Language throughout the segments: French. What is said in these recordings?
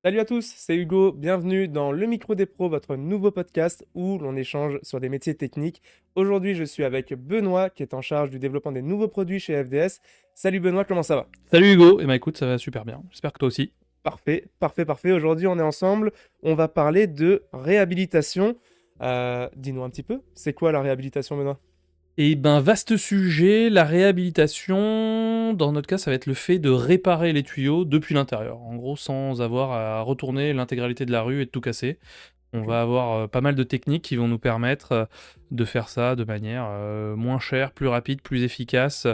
Salut à tous, c'est Hugo, bienvenue dans Le Micro des Pros, votre nouveau podcast où l'on échange sur des métiers techniques. Aujourd'hui, je suis avec Benoît qui est en charge du développement des nouveaux produits chez FDS. Salut Benoît, comment ça va? Salut Hugo, eh ben écoute, ça va super bien. J'espère que toi aussi. Parfait, parfait, parfait. Aujourd'hui, on est ensemble. On va parler de réhabilitation. Dis-nous un petit peu, c'est quoi la réhabilitation, Benoît? Eh ben vaste sujet, la réhabilitation, dans notre cas, ça va être le fait de réparer les tuyaux depuis l'intérieur. En gros, sans avoir à retourner l'intégralité de la rue et de tout casser. On Ok. va avoir pas mal de techniques qui vont nous permettre de faire ça de manière moins chère, plus rapide, plus efficace,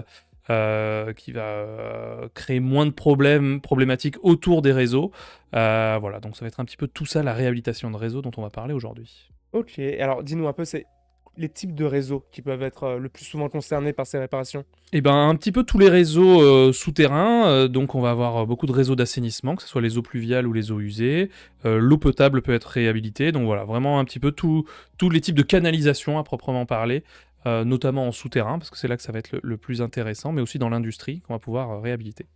qui va créer moins de problématiques autour des réseaux. Voilà, donc ça va être un petit peu tout ça, la réhabilitation de réseau dont on va parler aujourd'hui. Ok, alors dis-nous un peu, c'est les types de réseaux qui peuvent être le plus souvent concernés par ces réparations. Eh ben, un petit peu tous les réseaux souterrains. Donc, on va avoir beaucoup de réseaux d'assainissement, que ce soit les eaux pluviales ou les eaux usées. L'eau potable peut être réhabilitée. Donc, voilà, vraiment un petit peu tous les types de canalisation à proprement parler, notamment en souterrain, parce que c'est là que ça va être le plus intéressant, mais aussi dans l'industrie qu'on va pouvoir réhabiliter.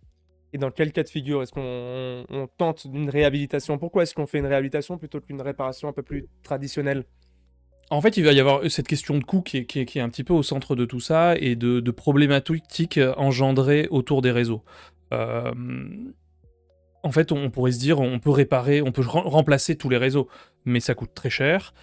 Et dans quel cas de figure est-ce qu'on tente d'une réhabilitation? Pourquoi est-ce qu'on fait une réhabilitation plutôt qu'une réparation un peu plus traditionnelle? En fait, il va y avoir cette question de coût qui est un petit peu au centre de tout ça et de problématiques engendrées autour des réseaux. Euh, En fait, on pourrait se dire, on peut réparer, on peut remplacer tous les réseaux, mais ça coûte très cher.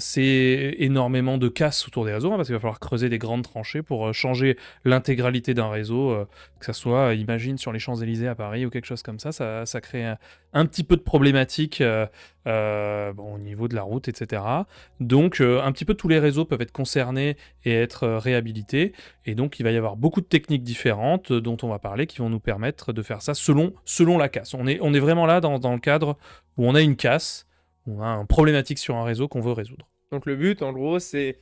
C'est énormément de casse autour des réseaux, hein, parce qu'il va falloir creuser des grandes tranchées pour changer l'intégralité d'un réseau, que ça soit, imagine, sur les Champs-Élysées à Paris ou quelque chose comme ça crée un petit peu de problématiques bon, au niveau de la route, etc. Donc, un petit peu tous les réseaux peuvent être concernés et être réhabilités. Et donc, il va y avoir beaucoup de techniques différentes dont on va parler qui vont nous permettre de faire ça selon la casse. On est vraiment là dans le cadre où on a une casse, où on a une problématique sur un réseau qu'on veut résoudre. Donc le but, en gros, c'est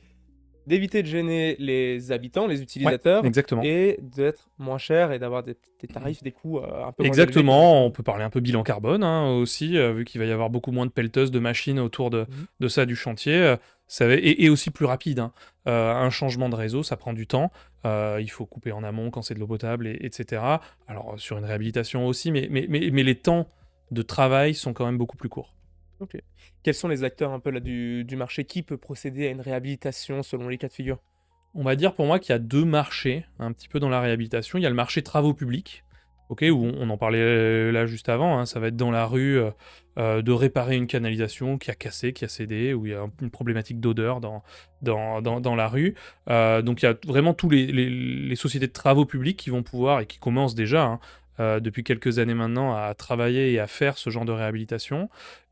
d'éviter de gêner les habitants, les Ouais, utilisateurs, exactement. et d'être moins cher et d'avoir des tarifs, des coûts un peu moins élevés que Exactement, on normalement. peut parler un peu bilan carbone aussi, vu qu'il va y avoir beaucoup moins de pelleteuses, de machines autour Mhm. de ça, du chantier, et aussi plus rapide, hein. Un changement de réseau, ça prend du temps, il faut couper en amont quand c'est de l'eau potable, etc. Alors sur une réhabilitation aussi, mais les temps de travail sont quand même beaucoup plus courts. Ok. Quels sont les acteurs un peu là du marché? Qui peut procéder à une réhabilitation selon les cas de figure? On va dire pour moi qu'il y a deux marchés un petit peu dans la réhabilitation. Il y a le marché travaux publics, ok, où on en parlait là juste avant, hein, ça va être dans la rue de réparer une canalisation qui a cassé, qui a cédé, où il y a une problématique d'odeur dans la rue. Donc il y a vraiment tous les sociétés de travaux publics qui vont pouvoir, et qui commencent déjà, hein, depuis quelques années maintenant, à travailler et à faire ce genre de réhabilitation.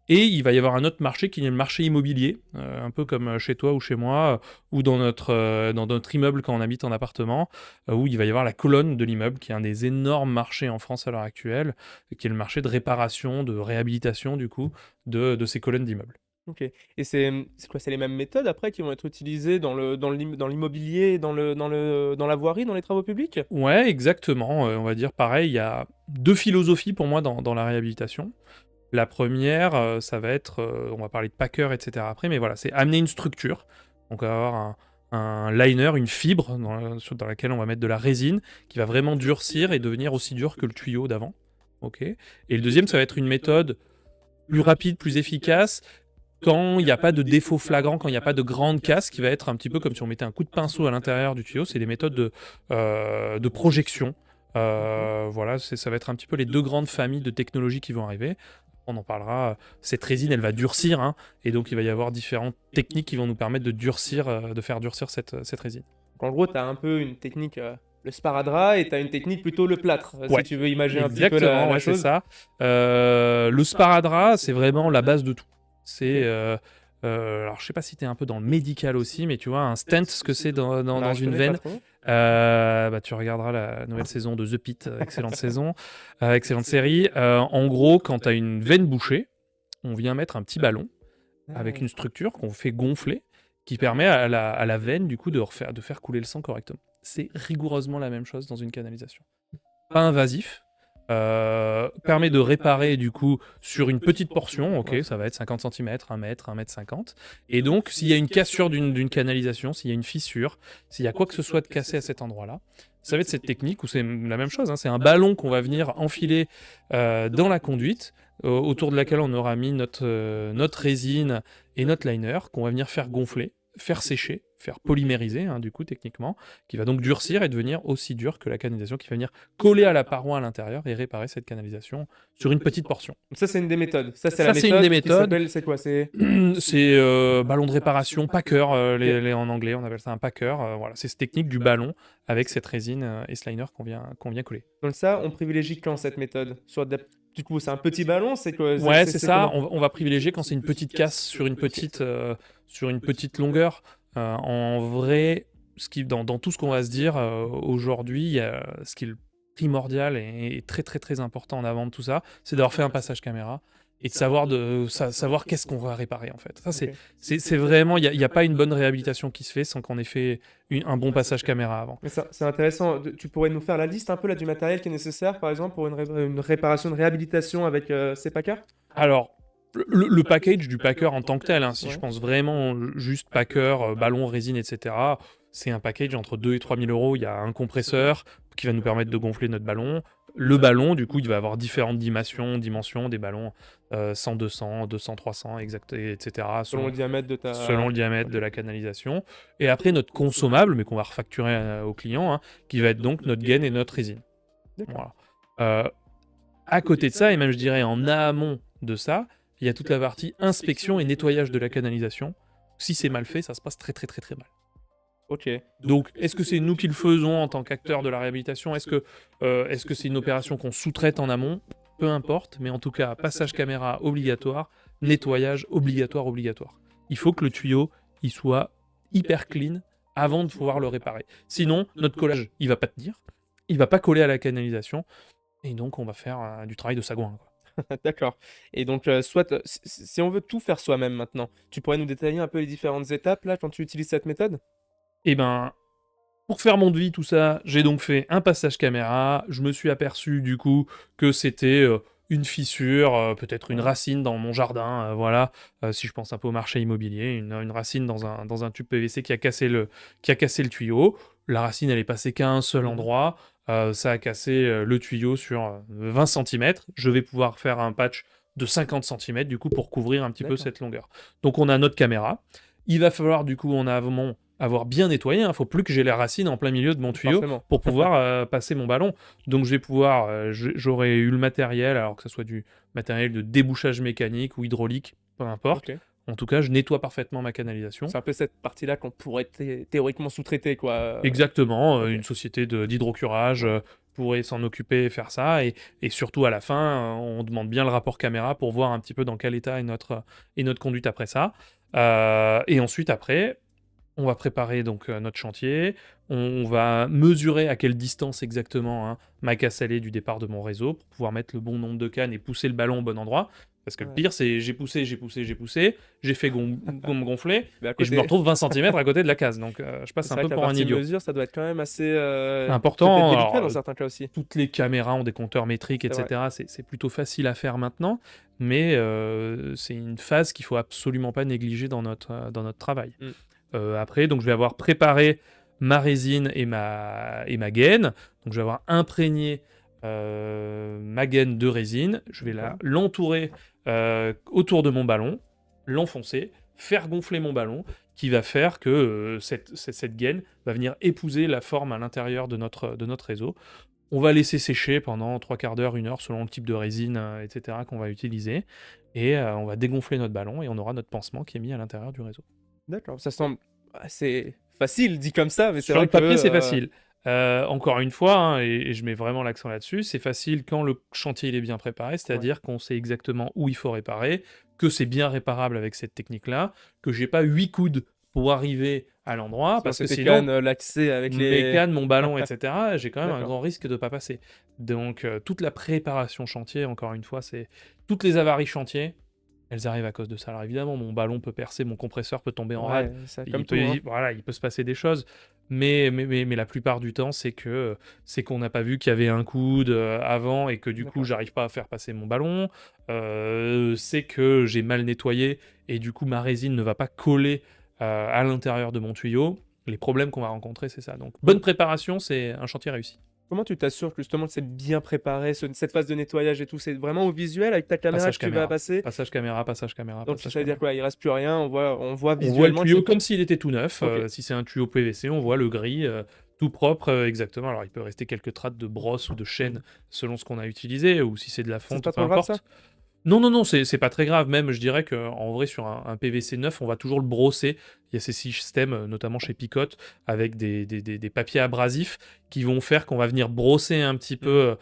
Et il va y avoir un autre marché qui est le marché immobilier, un peu comme chez toi ou chez moi, ou dans notre immeuble quand on habite en appartement, où il va y avoir la colonne de l'immeuble, qui est un des énormes marchés en France à l'heure actuelle, qui est le marché de réparation, de réhabilitation du coup, de ces colonnes d'immeubles. Ok. Et c'est quoi? C'est les mêmes méthodes après qui vont être utilisées dans l'immobilier, dans la voirie, dans les travaux publics? Ouais, exactement, on va dire pareil, il y a deux philosophies pour moi dans la réhabilitation. La première, ça va être, on va parler de packer, etc. après, mais voilà, c'est amener une structure. Donc, on va avoir un liner, une fibre dans laquelle on va mettre de la résine qui va vraiment durcir et devenir aussi dur que le tuyau d'avant. Ok. Et le deuxième, ça va être une méthode plus rapide, plus efficace, quand il n'y a pas de défaut flagrant, quand il n'y a pas de grande casse, qui va être un petit peu comme si on mettait un coup de pinceau à l'intérieur du tuyau. C'est des méthodes de projection. Mhm. Voilà, ça va être un petit peu les deux grandes familles de technologies qui vont arriver. On en parlera. Cette résine, elle va durcir, hein, et donc il va y avoir différentes techniques qui vont nous permettre de durcir, de faire durcir cette résine. Donc, en gros, tu as un peu une technique, le sparadrap, et tu as une technique plutôt le plâtre, si Ouais, tu veux imaginer un petit peu la, exactement, la ouais, c'est chose. ça. Le sparadrap, c'est vraiment la base de tout. C'est, Ok. alors je sais pas si tu es un peu dans le médical aussi, mais tu vois, un stent, ce que c'est dans Je une connais pas veine, trop. bah, tu regarderas la nouvelle saison de The Pitt, excellente saison, excellente série. En gros, quand tu as une veine bouchée, on vient mettre un petit ballon avec une Ah. structure qu'on fait gonfler, qui permet à la veine, du coup, de faire couler le sang correctement. C'est rigoureusement la même chose dans une canalisation. Pas invasif, permet de réparer du coup sur une petite portion, ok, Ouais. ça va être 50 centimètres, 1 mètre, 1 mètre 50. Et donc, s'il y a une cassure d'une canalisation, s'il y a une fissure, s'il y a quoi que ce soit de cassé à cet endroit-là, ça va être cette technique où c'est la même chose, hein, c'est un ballon qu'on va venir enfiler dans la conduite, autour de laquelle on aura mis notre résine et notre liner, qu'on va venir faire gonfler, faire sécher, faire polymériser, hein, du coup, techniquement, qui va donc durcir et devenir aussi dur que la canalisation, qui va venir coller à la paroi à l'intérieur et réparer cette canalisation sur une petite portion. Donc ça, c'est une des méthodes. Ça, c'est Ça, la c'est une méthode des qui méthodes. s'appelle, c'est quoi? C'est C'est ballon de réparation, packer, en anglais, on appelle ça un packer. Voilà, c'est cette technique du ballon avec cette résine et ce liner qu'on vient coller. donc ça, on privilégie quand cette méthode? Du coup, c'est un petit ballon, c'est quoi? Ouais, c'est ça. comment? On va privilégier quand c'est une petite casse sur une petite longueur. En vrai, dans tout ce qu'on va se dire aujourd'hui, ce qui est le primordial et très très très important en avant de tout ça, c'est d'avoir fait un passage caméra et de savoir qu'est-ce qu'on va réparer en fait. Ça, Ok. c'est vraiment, il y a pas une bonne réhabilitation qui se fait sans qu'on ait fait un bon passage caméra avant. Mais ça, c'est intéressant. Tu pourrais nous faire la liste un peu là du matériel qui est nécessaire, par exemple, pour une réparation, une réhabilitation avec ces packers? Alors, le package du packer en tant que tel, hein, si Ouais. je pense vraiment juste packer, ballon, résine, etc., c'est un package entre 2 et 3 000 euros. Il y a un compresseur qui va nous permettre de gonfler notre ballon. Le ballon, du coup, il va avoir différentes dimensions des ballons 100, 200, 200, 300, etc., Selon le diamètre de ta... selon le diamètre de la canalisation. Et après, notre consommable, mais qu'on va refacturer au client, hein, qui va être donc notre gaine et notre résine. D'accord. Voilà. À côté de ça, et même je dirais en amont de ça, il y a toute la partie inspection et nettoyage de la canalisation. Si c'est mal fait, ça se passe très très très très mal. Ok. Donc, est-ce que c'est nous qui le faisons en tant qu'acteurs de la réhabilitation? Est-ce que c'est une opération qu'on sous-traite en amont? Peu importe, mais en tout cas, passage caméra obligatoire, nettoyage obligatoire. Il faut que le tuyau il soit hyper clean avant de pouvoir le réparer. Sinon, notre collage, il va pas tenir, il va pas coller à la canalisation, et donc on va faire du travail de sagouin, quoi. D'accord. Et donc, soit, si on veut tout faire soi-même maintenant, tu pourrais nous détailler un peu les différentes étapes là quand tu utilises cette méthode? Et ben, pour faire mon devis, tout ça, j'ai donc fait un passage caméra. Je me suis aperçu du coup que c'était une fissure, peut-être une Ouais. racine dans mon jardin, voilà. Si je pense un peu au marché immobilier, une racine dans un tube PVC qui a cassé le tuyau. La racine, elle est passée qu'à un seul Mmh. endroit. Ça a cassé le tuyau sur 20 centimètres. Je vais pouvoir faire un patch de 50 centimètres du coup pour couvrir un petit peu D'accord. cette longueur. Donc on a notre caméra. Il va falloir du coup en amont avoir bien nettoyé, hein. Faut plus que j'ai la racine en plein milieu de mon tuyau Forcément. pour pouvoir passer mon ballon. Donc je vais pouvoir, j'aurai eu le matériel, alors que ce soit du matériel de débouchage mécanique ou hydraulique, peu importe. OK. En tout cas, je nettoie parfaitement ma canalisation. C'est un peu cette partie-là qu'on pourrait théoriquement sous-traiter quoi, Exactement, OK. une société d'hydrocurage pourrait s'en occuper et faire ça. Et surtout à la fin, on demande bien le rapport caméra pour voir un petit peu dans quel état est notre conduite après ça. Et ensuite, après, on va préparer donc notre chantier, on va mesurer à quelle distance exactement, hein, ma casse elle est du départ de mon réseau pour pouvoir mettre le bon nombre de cannes et pousser le ballon au bon endroit. Parce que le Ouais. pire, c'est j'ai poussé, j'ai fait gonfler, Mais à et je me côté retrouve 20 centimètres à côté de la case. Donc je passe c'est un vrai peu que la pour un partie idiot. mesure, ça doit être quand même assez, Important, peut-être délicat alors dans certains cas aussi. toutes les caméras ont des compteurs métriques, C'est vrai. etc. C'est plutôt facile à faire maintenant, mais c'est une phase qu'il faut absolument pas négliger dans notre travail. Mmh. Après, donc je vais avoir préparé ma résine et ma gaine. Donc je vais avoir imprégné ma gaine de résine. Je vais D'accord. l'entourer autour de mon ballon, l'enfoncer, faire gonfler mon ballon, qui va faire que cette gaine va venir épouser la forme à l'intérieur de notre réseau. On va laisser sécher pendant 3/4 d'heure, 1 heure, selon le type de résine, etc., qu'on va utiliser. Et on va dégonfler notre ballon et on aura notre pansement qui est mis à l'intérieur du réseau. D'accord, ça semble assez facile dit comme ça, mais c'est Sur vrai le que, papier, c'est facile. Encore une fois, hein, et je mets vraiment l'accent là-dessus, c'est facile quand le chantier il est bien préparé, ouais. c'est-à-dire qu'on sait exactement où il faut réparer, que c'est bien réparable avec cette technique-là, que j'ai pas 8 coudes pour arriver à l'endroit, Sur parce que tes sinon, cannes, l'accès avec mes les cannes, mon ballon, etc., j'ai quand même un d'accord. grand risque de pas passer. Donc toute la préparation chantier, encore une fois, c'est toutes les avaries chantier, elles arrivent à cause de ça. Alors évidemment, mon ballon peut percer, mon compresseur peut tomber en rade, Ouais, ça comme tout, hein. voilà, il peut se passer des choses, mais la plupart du temps, c'est qu'on n'a pas vu qu'il y avait un coude avant et que du coup, D'accord. j'arrive pas à faire passer mon ballon. C'est que j'ai mal nettoyé et du coup, ma résine ne va pas coller à l'intérieur de mon tuyau. Les problèmes qu'on va rencontrer, c'est ça. Donc, bonne Donc préparation, c'est un chantier réussi. Comment tu t'assures que justement c'est bien préparé, cette phase de nettoyage et tout? C'est vraiment au visuel avec ta caméra que Passage tu vas caméra. passer? Passage caméra, passage caméra, Donc ça passage veut dire caméra. quoi? Il reste plus rien, on voit On voit le visuellement que tuyau c'est comme s'il était tout neuf. OK. Si c'est un tuyau PVC, on voit le gris, tout propre, exactement. Alors il peut rester quelques traces de brosse ou de Mmh. chaîne selon ce qu'on a utilisé ou si c'est de la C'est fonte, pas peu trop grave ça? importe. Non, non, non, c'est pas très grave. Même, je dirais qu'en vrai, sur un PVC neuf, on va toujours le brosser. Il y a ces systèmes, notamment chez Picotte, avec des papiers abrasifs qui vont faire qu'on va venir brosser un petit Mmh. peu,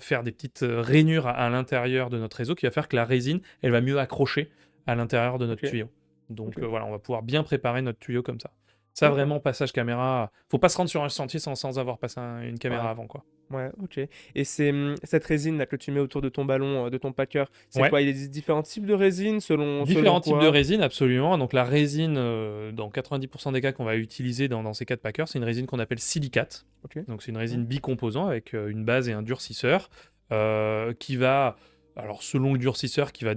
faire des petites rainures à l'intérieur de notre réseau, qui va faire que la résine, elle va mieux accrocher à l'intérieur de notre OK, tuyau. Donc OK. voilà, on va pouvoir bien préparer notre tuyau comme ça. Ça, D'accord. vraiment, passage caméra, faut pas se rendre sur un chantier sans avoir passé une caméra Ouais. avant, quoi. Ouais, OK. Et cette résine là que tu mets autour de ton ballon, de ton packer, c'est Ouais. quoi? Il existe différents types de résine selon Différents types de quoi? résine, absolument. Donc la résine, dans 90% des cas qu'on va utiliser dans ces 4 packers, c'est une résine qu'on appelle silicate. OK. Donc c'est une Mmh. résine bicomposant avec, une base et un durcisseur, qui va alors selon le durcisseur, qui va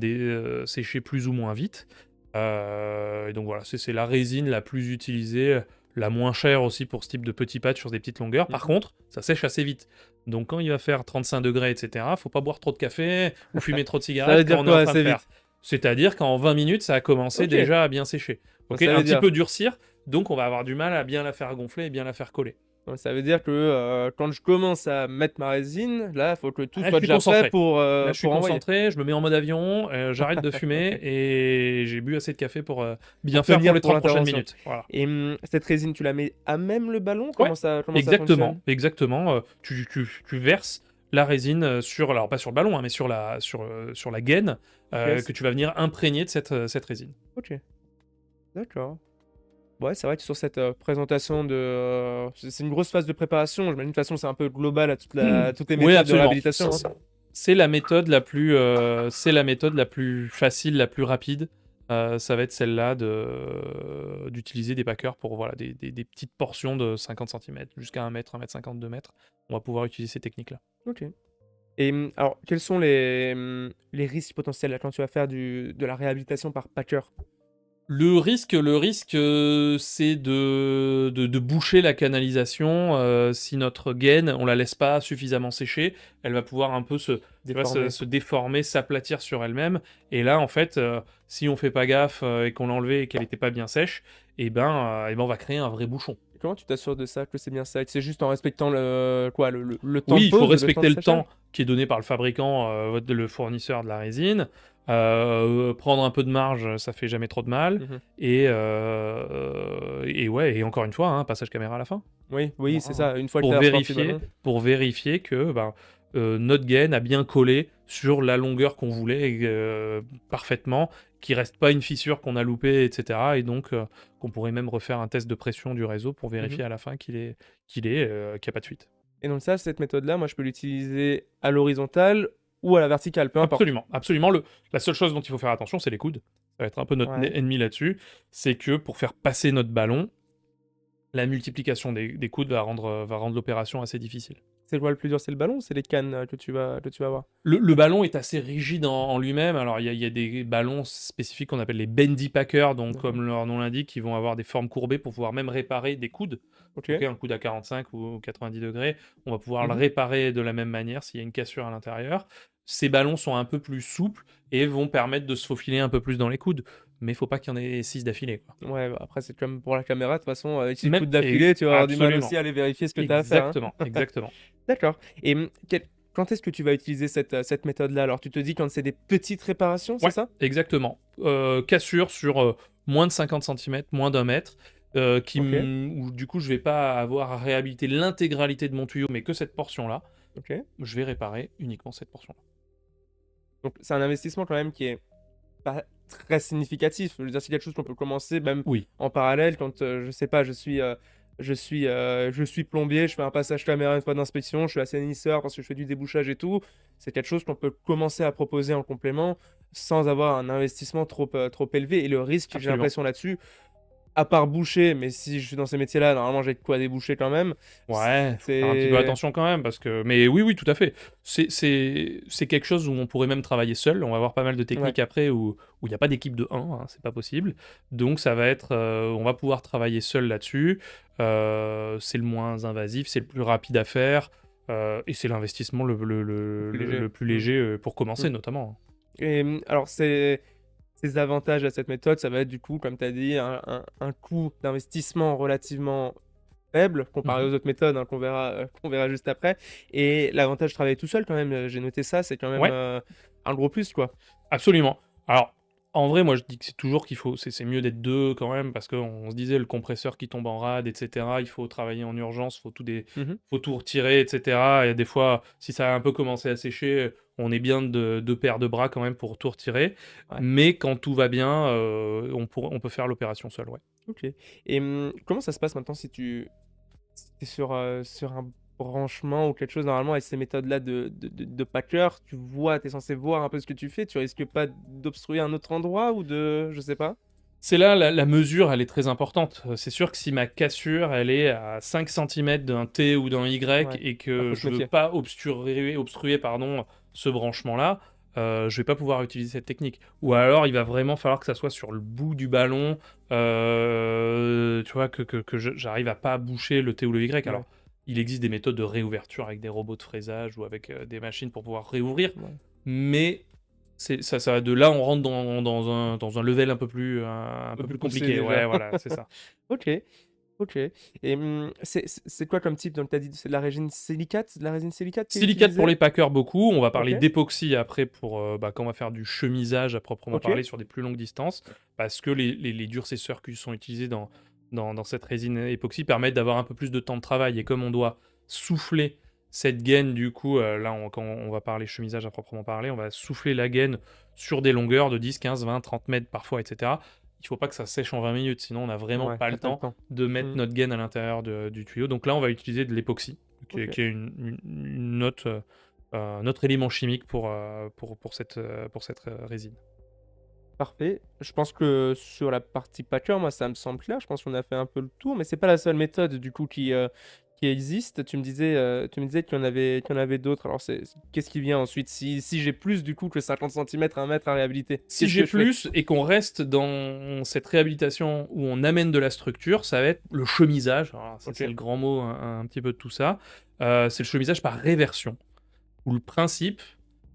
sécher plus ou moins vite. Et donc voilà, c'est la résine la plus utilisée, la moins chère aussi pour ce type de petits patchs sur des petites longueurs. Par Mmh. contre, ça sèche assez vite. Donc quand il va faire 35 degrés, et cetera, faut pas boire trop de café ou fumer trop de Ça veut cigarettes quand dire on est en quoi train de assez faire. vite? C'est-à-dire qu'en 20 minutes, ça a commencé OK. déjà à bien sécher. Donc OK? ça Un veut petit dire peu durcir, donc on va avoir du mal à bien la faire gonfler et bien la faire coller. donc ça veut dire que, quand je commence à mettre ma résine, là, il faut que tout Là, je soit suis déjà prêt concentré. Là, je suis pour envoyer. concentré, je me mets en mode avion, j'arrête de fumer OK. et j'ai bu assez de café pour, bien Pour faire pour tenir les pour 30 prochaines l'intervention. minutes. Voilà. Et cette résine, tu la mets à même le ballon? Ouais, Comment ça fonctionne? exactement, exactement, tu verses la résine, sur alors pas sur le ballon, hein, mais sur la gaine, OK, que tu vas venir imprégner de cette résine. OK, d'accord. Ouais, c'est vrai que sur cette, présentation c'est une grosse phase de préparation. J'imagine de toute façon c'est un peu global à toutes les Oui, méthodes de absolument. réhabilitation, hein? C'est la méthode la plus facile, la plus rapide. Ça va être celle-là d'utiliser des packers pour voilà, des petites portions de 50 centimètres jusqu'à 1 mètre 50, 2 mètres. On va pouvoir utiliser ces techniques-là. OK. Et alors quels sont les risques potentiels là quand tu vas faire de la réhabilitation par packer? Le risque, c'est de boucher la canalisation, si notre gaine, on la laisse pas suffisamment sécher, elle va pouvoir un peu tu vois, Déformés? se déformer, s'aplatir sur elle-même et là, en fait, si on fait pas gaffe, et qu'on l'a enlevée et qu'elle était pas bien sèche et ben, on va créer un vrai bouchon. Comment tu t'assures de ça, que c'est bien ça? C'est juste en respectant le temps Oui, de il faut pause, le temps respecter de le séchage? temps qui est donné par le fabricant, le fournisseur de la résine. Prendre un peu de marge, ça fait jamais trop de mal. Mmh. Et ouais, et encore une fois, hein, passage caméra à la fin. Oui, oui, c'est Voilà. ça. Une fois que tu Pour as ressorti le vérifier, ballon. pour vérifier que ben, notre gaine a bien collé sur la longueur qu'on voulait parfaitement, qu'il reste pas une fissure qu'on a loupée, etc. Et donc qu'on pourrait même refaire un test de pression du réseau pour Mmh. vérifier à la fin qu'il n'y a pas de fuite. Et donc ça, cette méthode-là, moi, je peux l'utiliser à l'horizontale ou à la verticale, peu importe? Absolument, absolument. La seule chose dont il faut faire attention, c'est les coudes. Ça va être un peu notre Ouais. ennemi là-dessus. C'est que pour faire passer notre ballon, la multiplication des coudes va rendre l'opération assez difficile. C'est quoi le plus dur? C'est le ballon ou c'est les cannes, que tu vas avoir? Le ballon est assez rigide en lui-même. Alors, il y a des ballons spécifiques qu'on appelle les bendy packers, donc D'accord. comme leur nom l'indique, qui vont avoir des formes courbées pour pouvoir même réparer des coudes. Ok, OK. un coude à 45 ou 90 degrés, on va pouvoir le Mmh. réparer de la même manière s'il y a une cassure à l'intérieur. Ces ballons sont un peu plus souples et vont permettre de se faufiler un peu plus dans les coudes, mais il faut pas qu'il y en ait 6 d'affilée, quoi. Ouais, bah, après, c'est comme pour la caméra, de toute façon, avec 6 Même coups et d'affilée, tu vas avoir du mal aussi absolument, à aller vérifier ce que tu as à faire, hein. exactement, exactement. D'accord. Et quand est-ce que tu vas utiliser cette méthode-là? Alors, tu te dis quand c'est des petites réparations, c'est Ouais, ça? exactement. Cassure sur, moins de 50 centimètres, moins d'1 mètre, OK, où du coup je vais pas avoir à réhabiliter l'intégralité de mon tuyau, mais que cette portion-là. OK. Je vais réparer uniquement cette portion-là. Donc c'est un investissement quand même qui est pas très significatif. Je veux dire, c'est quelque chose qu'on peut commencer même Oui, en parallèle quand, je sais pas, je suis plombier, je fais un passage caméra une fois d'inspection, je suis assainisseur parce que je fais du débouchage et tout. C'est quelque chose qu'on peut commencer à proposer en complément sans avoir un investissement trop élevé et le risque, j'ai absolument. l'impression là-dessus, à part boucher, mais si je suis dans ces métiers-là, normalement j'ai de quoi déboucher quand même. Ouais, faut faire un petit peu C'est attention quand même parce que mais oui, oui, tout à fait. C'est quelque chose où on pourrait même travailler seul. On va avoir pas mal de ouais, techniques après où il y a pas d'équipe de 1, hein, c'est pas possible. Donc ça va être, on va pouvoir travailler seul là-dessus. C'est le moins invasif, c'est le plus rapide à faire, et c'est l'investissement c'est plus léger. le plus Mmh, léger, pour mmh. commencer notamment. Et alors ces avantages à cette méthode, ça va être du coup, comme tu as dit, un coût d'investissement relativement faible comparé Mmh. aux autres méthodes, hein, qu'on verra juste après et l'avantage de travailler tout seul quand même, j'ai noté ça, c'est quand même, Ouais. un gros plus, quoi. Absolument. Alors, en vrai, moi, je dis que c'est toujours qu'il faut c'est mieux d'être 2 quand même parce qu'on se disait le compresseur qui tombe en rade et cetera, il faut travailler en urgence, Mmh. faut tout retirer et cetera et des fois, si ça a un peu commencé à sécher, on est bien de 2 paires de bras quand même pour tout retirer. Ouais, Mais quand tout va bien, on peut faire l'opération seul, ouais. OK et comment ça se passe maintenant si tu es sur un branchement ou quelque chose, normalement avec ces méthodes-là de packer, tu es censé voir un peu ce que tu fais, tu risques pas d'obstruer un autre endroit ou de je sais pas? C'est là la mesure, elle est très importante. C'est sûr que si ma cassure, elle est à 5 centimètres d'un T ou d'un Y Ouais, et bah, que faut se je veux méfier. pas obstruer, pardon, ce branchement-là, je vais pas pouvoir utiliser cette technique. Ou alors il va vraiment falloir que ça soit sur le bout du ballon, tu vois? Que j'arrive à pas boucher le T ou le Y. Ouais, Alors, il existe des méthodes de réouverture avec des robots de fraisage ou avec, des machines pour pouvoir réouvrir, ouais. mais ça va de là, on rentre dans un level un Un peu peu plus plus poussé compliqué. déjà. Ouais, voilà, c'est ça. OK, OK et c'est quoi comme type? Donc tu as dit c'est de la résine silicate? C'est de la résine silicate qui est Silicate pour utilisée? les packers, beaucoup. On va parler OK, d'époxy après pour, quand on va faire du chemisage à proprement OK, parler sur des plus longues distances, parce que les durcisseurs qui sont utilisés dans cette résine époxy permettent d'avoir un peu plus de temps de travail et comme on doit souffler cette gaine du coup, là quand on va parler chemisage à proprement parler, on va souffler la gaine sur des longueurs de 10, 15, 20, 30 mètres parfois et cetera. Il faut pas que ça sèche en 20 minutes, sinon on n'a vraiment ouais, pas tu le pas le temps temps. de mettre Mmh, notre gaine à l'intérieur du tuyau. Donc là, on va utiliser de l'époxy, OK. qui est une autre, un autre élément chimique pour cette, résine. Parfait. Je pense que sur la partie packer, moi, ça me semble clair. Je pense qu'on a fait un peu le tour, mais c'est pas la seule méthode du coup qui existe. Tu me disais qu'il y en avait d'autres. Alors qu'est-ce qui vient ensuite? Si j'ai plus du coup que 50 centimètres, 1 mètre à réhabiliter, Si qu'est-ce j'ai que je fais? plus et qu'on reste dans cette réhabilitation où on amène de la structure, ça va être le chemisage. Alors c'est OK, le grand mot un petit peu de tout ça. C'est le chemisage par réversion, où le principe,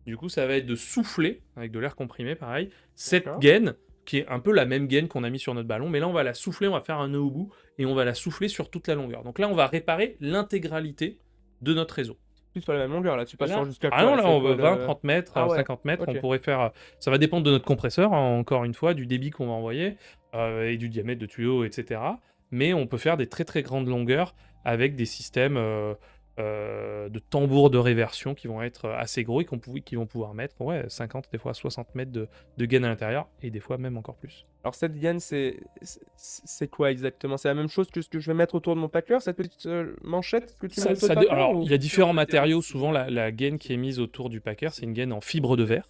du coup, ça va être de souffler, avec de l'air comprimé pareil, cette d'accord. gaine, qui est un peu la même gaine qu'on a mis sur notre ballon, mais là on va la souffler, on va faire un nœud au bout, et on va la souffler sur toute la longueur. Donc là on va réparer l'intégralité de notre réseau. Plus sur la même longueur là, tu passes sur Là jusqu'à ah quoi non, là? là, C'est on quoi veut 20, le 30 mètres, ah ouais, 50 mètres, on OK, pourrait faire, ça va dépendre de notre compresseur, hein, encore une fois, du débit qu'on va envoyer, et du diamètre de tuyau et cetera. Mais on peut faire des très, très grandes longueurs avec des systèmes, de tambours de réversion qui vont être, assez gros et qui vont pouvoir mettre, ouais, 50, des fois 60 mètres de gaine à l'intérieur et des fois même encore plus. alors cette gaine, c'est quoi exactement? C'est la même chose que ce que je vais mettre autour de mon packer, cette petite, manchette que tu mets autour du packer Alors, ou? il y a différents matériaux, souvent la gaine qui est mise autour du packer, c'est une gaine en fibre de verre,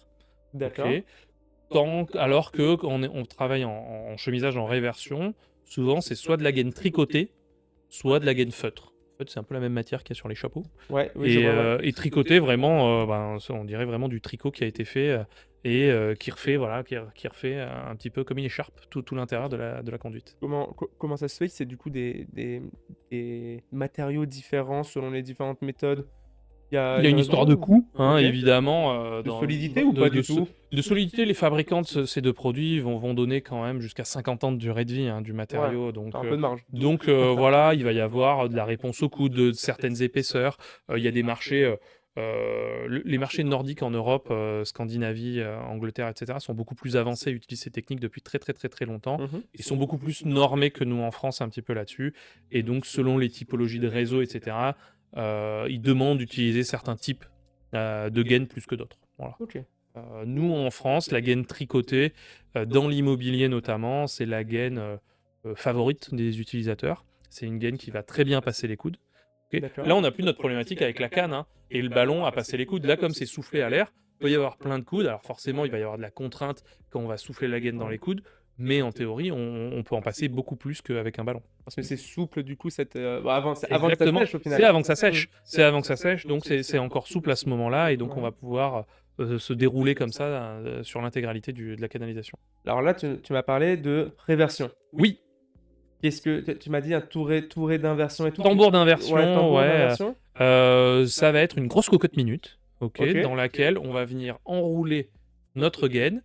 OK? D'accord, Alors que quand on travaille en chemisage en réversion, souvent c'est soit de la gaine tricotée, soit de la gaine feutre. En fait, c'est un peu la même matière qu'il y a sur les chapeaux ouais, oui, je vois, ouais. et tricoté vraiment, ben, ça on dirait vraiment du tricot qui a été fait, et qui refait voilà, qui refait un petit peu comme une écharpe tout l'intérieur de la conduite. Comment ça se fait que c'est du coup des matériaux différents selon les différentes méthodes? Il Il y y a a une une raison histoire de ou? coût, hein, OK. évidemment, De solidité ou pas du tout? de solidité. Les fabricants de ces 2 produits vont donner quand même jusqu'à 50 ans de durée de vie, hein, du Ouais, matériau, tu un peu de marge. voilà, il va y avoir de la réponse au coût, de certaines épaisseurs. Il y a des marchés, les marchés nordiques en Europe, Scandinavie, Angleterre et cetera, sont beaucoup plus avancés, utilisent ces techniques depuis très, très, très, très longtemps. Mmh. Ils sont beaucoup plus normés que nous en France un petit peu là-dessus et donc selon les typologies de réseau et cetera, ils demandent d'utiliser certains types de gaines plus que d'autres. Voilà. OK. Nous, en France, la gaine tricotée, dans l'immobilier notamment, c'est la gaine favorite des utilisateurs. C'est une gaine qui va très bien passer les coudes. Ok. D'accord. Là, on n'a plus notre problématique avec la canne, hein, et le ballon à passer les coudes. Là, comme c'est soufflé à l'air, il peut y avoir plein de coudes. Alors forcément, il va y avoir de la contrainte quand on va souffler la gaine dans Ouais. les coudes. mais en théorie, on peut en passer beaucoup plus qu'avec un ballon. Parce que c'est souple du coup avant que ça Exactement, sèche au final. c'est avant que ça sèche. C'est avant que ça sèche, donc c'est encore souple à ce moment-là, et donc on Ouais. va pouvoir se dérouler comme ça sur l'intégralité de la canalisation. Alors là, tu m'as parlé de réversion. Oui, Qu'est-ce que tu m'as dit un touré d'inversion et tout? tambour Ouais, d'inversion, tambour ouais. d'inversion. Ça va être une grosse cocotte minute, ok, OK. dans laquelle on va venir enrouler notre gaine,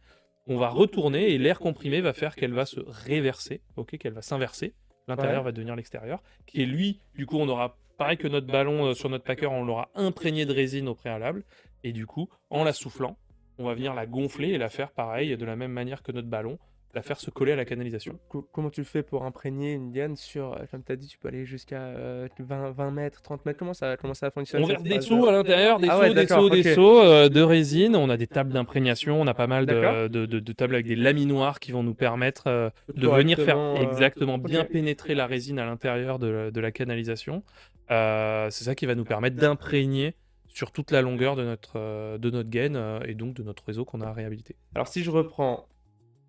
on va retourner et l'air comprimé va faire qu'elle va se réverser, ok, qu'elle va s'inverser. L'intérieur Ouais. va devenir l'extérieur, qui est lui, du coup, on aura pareil que notre ballon sur notre packer, on l'aura imprégné de résine au préalable, et du coup, en la soufflant, on va venir la gonfler et la faire pareil, de la même manière que notre ballon, la faire se coller à la canalisation. Comment tu fais pour imprégner une gaine sur, comme tu as dit, tu peux aller jusqu'à 20 mètres, 30 mètres? Comment ça fonctionne On cette verse des phase seaux à l'intérieur, des Ah seaux, ouais, des d'accord, seaux, des OK. seaux de résine. On a des tables d'imprégnation, on a pas mal D'accord. de tables avec des laminoirs qui vont nous permettre de venir faire Correctement, exactement OK. bien pénétrer la résine à l'intérieur de la canalisation. C'est ça qui va nous permettre d'imprégner sur toute la longueur de notre gaine et donc de notre réseau qu'on a réhabilité. Alors si je reprends,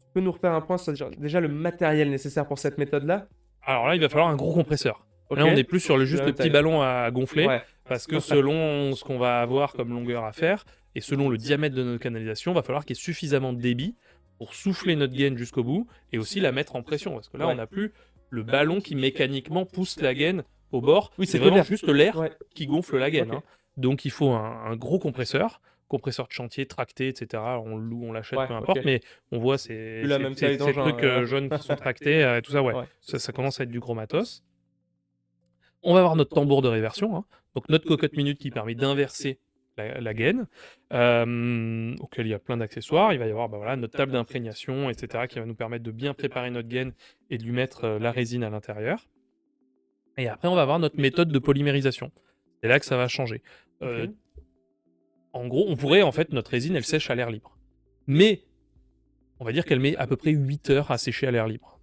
tu peux nous refaire un point sur déjà le matériel nécessaire pour cette méthode-là? Alors là, il va falloir un gros compresseur. OK. Là, on est plus sur juste La le petit taille. ballon à gonfler, Ouais. parce que selon ce qu'on va avoir comme longueur à faire, et selon le diamètre de notre canalisation, il va falloir qu'il y ait suffisamment de débit pour souffler notre gaine jusqu'au bout, et aussi la mettre en pression, parce que là, Ouais. on n'a plus le ballon qui mécaniquement pousse la gaine au bord. Oui, C'est c'est que vraiment l'air. juste l'air Ouais. qui gonfle la gaine, OK. hein. Donc il faut un gros compresseur de chantier, tracté, etc. On le loue, on l'achète, Ouais, peu importe, OK. mais on voit ces, Plus la même taille ces d'engin, trucs jaunes qui sont tractés, tout ça, ouais. Ouais. Ça commence à être du gros matos. On va avoir notre tambour de réversion, hein. Donc notre cocotte minute qui permet d'inverser la gaine, auquel il y a plein d'accessoires. Il va y avoir voilà, notre table d'imprégnation, etc., qui va nous permettre de bien préparer notre gaine et de lui mettre la résine à l'intérieur. Et après, on va avoir notre méthode de polymérisation. C'est là que ça va changer. OK. En gros, on pourrait, en fait, notre résine, elle sèche à l'air libre. Mais, on va dire qu'elle met à peu près 8 heures à sécher à l'air libre.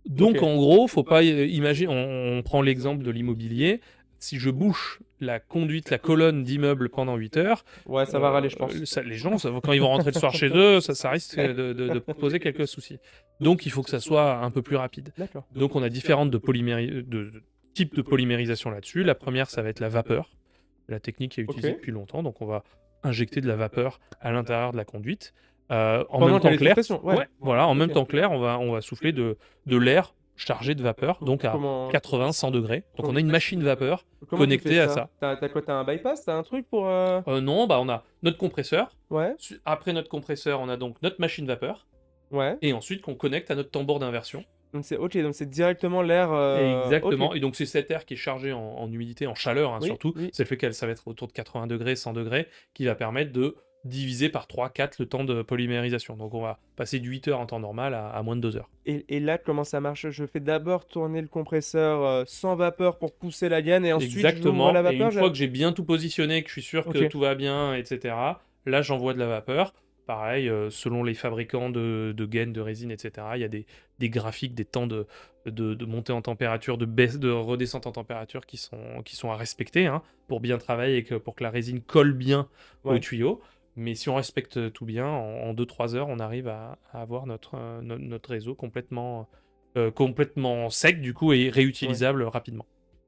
Donc, OK. en gros, faut pas imaginer, on prend l'exemple de l'immobilier. Si je bouche la conduite, la colonne d'immeuble pendant 8 heures, Ouais, ça va râler, je pense. les gens, quand ils vont rentrer le soir chez eux, ça risque de poser quelques soucis. Donc, il faut que ça soit un peu plus rapide. D'accord. Donc, on a différentes types de polymérisation là-dessus. La première, ça va être la vapeur. La technique est utilisée OK. depuis longtemps. Donc, on va injecter de la vapeur à l'intérieur de la conduite. En Pendant même qu'elle temps est sous clair, pression, ouais. voilà, en même OK. temps clair, on va souffler de l'air chargé de vapeur, donc à Comment 80-100 degrés. Donc, com on a une machine vapeur comment tu connectée fais à ça? ça. Tu as quoi? Tu as un bypass? Tu as un truc pour, Non, bah, on a notre compresseur. Ouais, Après notre compresseur, on a donc notre machine vapeur. ouais. Et ensuite, qu'on connecte à notre tambour d'inversion. Donc c'est OK, donc c'est directement l'air, Exactement. OK. Et donc, c'est cet air qui est chargé en humidité, en chaleur, hein, Oui, surtout. oui. C'est le fait que ça va être autour de 80 degrés, 100 degrés, qui va permettre de diviser par 3-4 le temps de polymérisation. Donc, on va passer de 8 heures en temps normal à moins de 2 heures. Et là, comment ça marche? Je fais d'abord tourner le compresseur, sans vapeur pour pousser la gaine et ensuite j'ouvre Exactement. la Et vapeur? une fois que j'ai bien tout positionné, que je suis sûr que OK. tout va bien, etc., là, j'envoie de la vapeur. Pareil, selon les fabricants de gaines, de résine, etc., il y a des graphiques, des temps de montée en température, de baisse, de redescente en température qui sont à respecter, hein, pour bien travailler et pour que la résine colle bien au Ouais. tuyau. Mais si on respecte tout bien, en 2-3 heures, on arrive à avoir notre réseau complètement sec, du coup, et Ouais. réutilisable rapidement.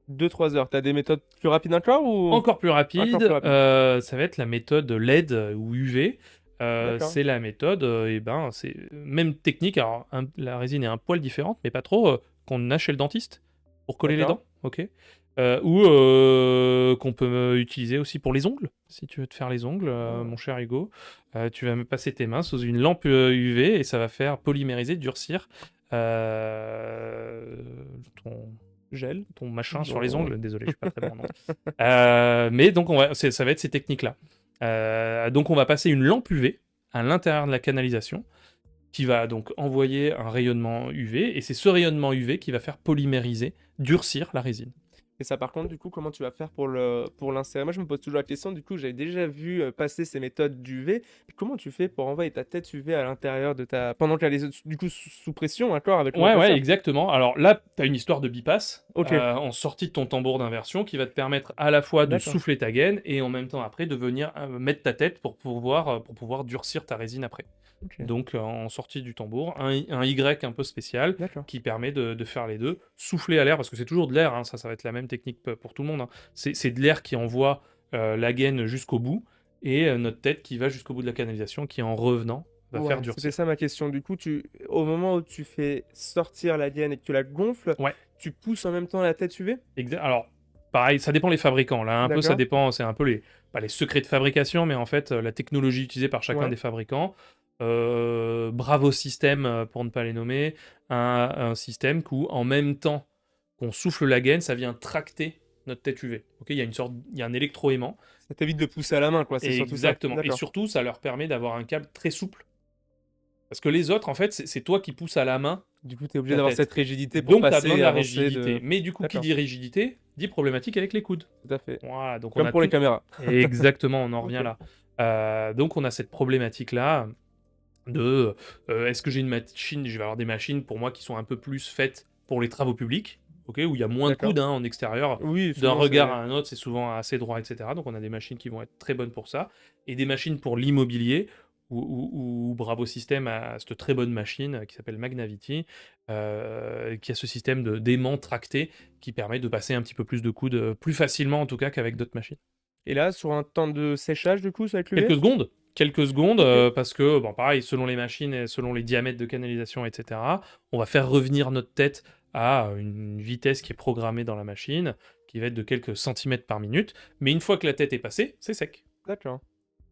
2-3 heures. Tu as des méthodes plus rapides encore ou? Encore plus Encore rapide, plus rapide. ça va être la méthode LED ou UV. D'accord. C'est la méthode, et ben, c'est même technique. Alors, la résine est un poil différente, mais pas trop, qu'on a chez le dentiste pour coller les D'accord. dents, ok. Ou qu'on peut utiliser aussi pour les ongles. Si tu veux te faire les ongles, Ah. mon cher Hugo, tu vas me passer tes mains sous une lampe UV et ça va faire polymériser, durcir ton Gel? ton machin sur les Non. ongles. Désolé, je suis pas très bon en anglais. Mais donc, ça va être ces techniques-là. Donc, on va passer une lampe UV à l'intérieur de la canalisation qui va donc envoyer un rayonnement UV, et c'est ce rayonnement UV qui va faire polymériser, durcir la résine. Et ça, par contre, du coup, comment tu vas faire pour l'insérer? Moi, je me pose toujours la question, du coup, j'avais déjà vu, passer ces méthodes d'UV. Comment tu fais pour envoyer ta tête UV à l'intérieur de ta pendant qu'elle est du coup sous pression, d'accord, avec le Ouais, compresseur? exactement. Alors là, tu as une histoire de bipass OK. en sortie de ton tambour d'inversion qui va te permettre à la fois de D'accord. souffler ta gaine et en même temps après de venir mettre ta tête pour pouvoir durcir ta résine après. Ok. donc en sortie du tambour, un Y un peu spécial D'accord. qui permet de faire les deux. Souffler à l'air, parce que c'est toujours de l'air, hein, ça va être la même technique pour tout le monde, hein. C'est de l'air qui envoie la gaine jusqu'au bout, et notre tête qui va jusqu'au bout de la canalisation, qui en revenant va faire Ouais, c'était durcir. ça ma question. Du coup, au moment où tu fais sortir la gaine et que tu la gonfles, Ouais. tu pousses en même temps la tête UV? Alors, pareil, ça dépend les fabricants. Là, un peu, ça D'accord. dépend, c'est un peu pas les secrets de fabrication, mais en fait, la technologie utilisée par chacun Ouais. des fabricants. Bravo System, pour ne pas les nommer, un système où, en même temps qu'on souffle la gaine, ça vient tracter notre tête UV. Ok, il y a un électroaimant. Ça t'évite de pousser à la main, quoi, c'est surtout ça. Exactement. Et D'accord. surtout, ça leur permet d'avoir un câble très souple. Parce que les autres, en fait, c'est toi qui pousses à la main Du coup, tu es obligé ta d'avoir tête. cette rigidité pour Donc, tu as passer besoin de et la avancer rigidité. Mais du coup, qui D'accord, dit rigidité, dit problématique avec les coudes. tout à fait. Voilà, donc on Comme a pour les tout. caméras. Exactement, on en revient OK. là. Donc on a cette problématique-là de est-ce que j'ai une machine, je vais avoir des machines pour moi qui sont un peu plus faites pour les travaux publics, ok, où il y a moins de D'accord. coudes hein, en extérieur, Oui, d'un souvent regard c'est à un autre, c'est souvent assez droit, etc. Donc on a des machines qui vont être très bonnes pour ça, et des machines pour l'immobilier, où Bravo System a cette très bonne machine qui s'appelle Magnavity, qui a ce système d'aimant tracté qui permet de passer un petit peu plus de coudes, plus facilement en tout cas qu'avec d'autres machines. et là, sur un temps de séchage, du coup, c'est avec l'UV? Quelques secondes, OK. parce que, bon, pareil, selon les machines et selon les diamètres de canalisation, et cetera, on va faire revenir notre tête à une vitesse qui est programmée dans la machine, qui va être de quelques centimètres par minute. Mais une fois que la tête est passée, c'est sec. D'accord.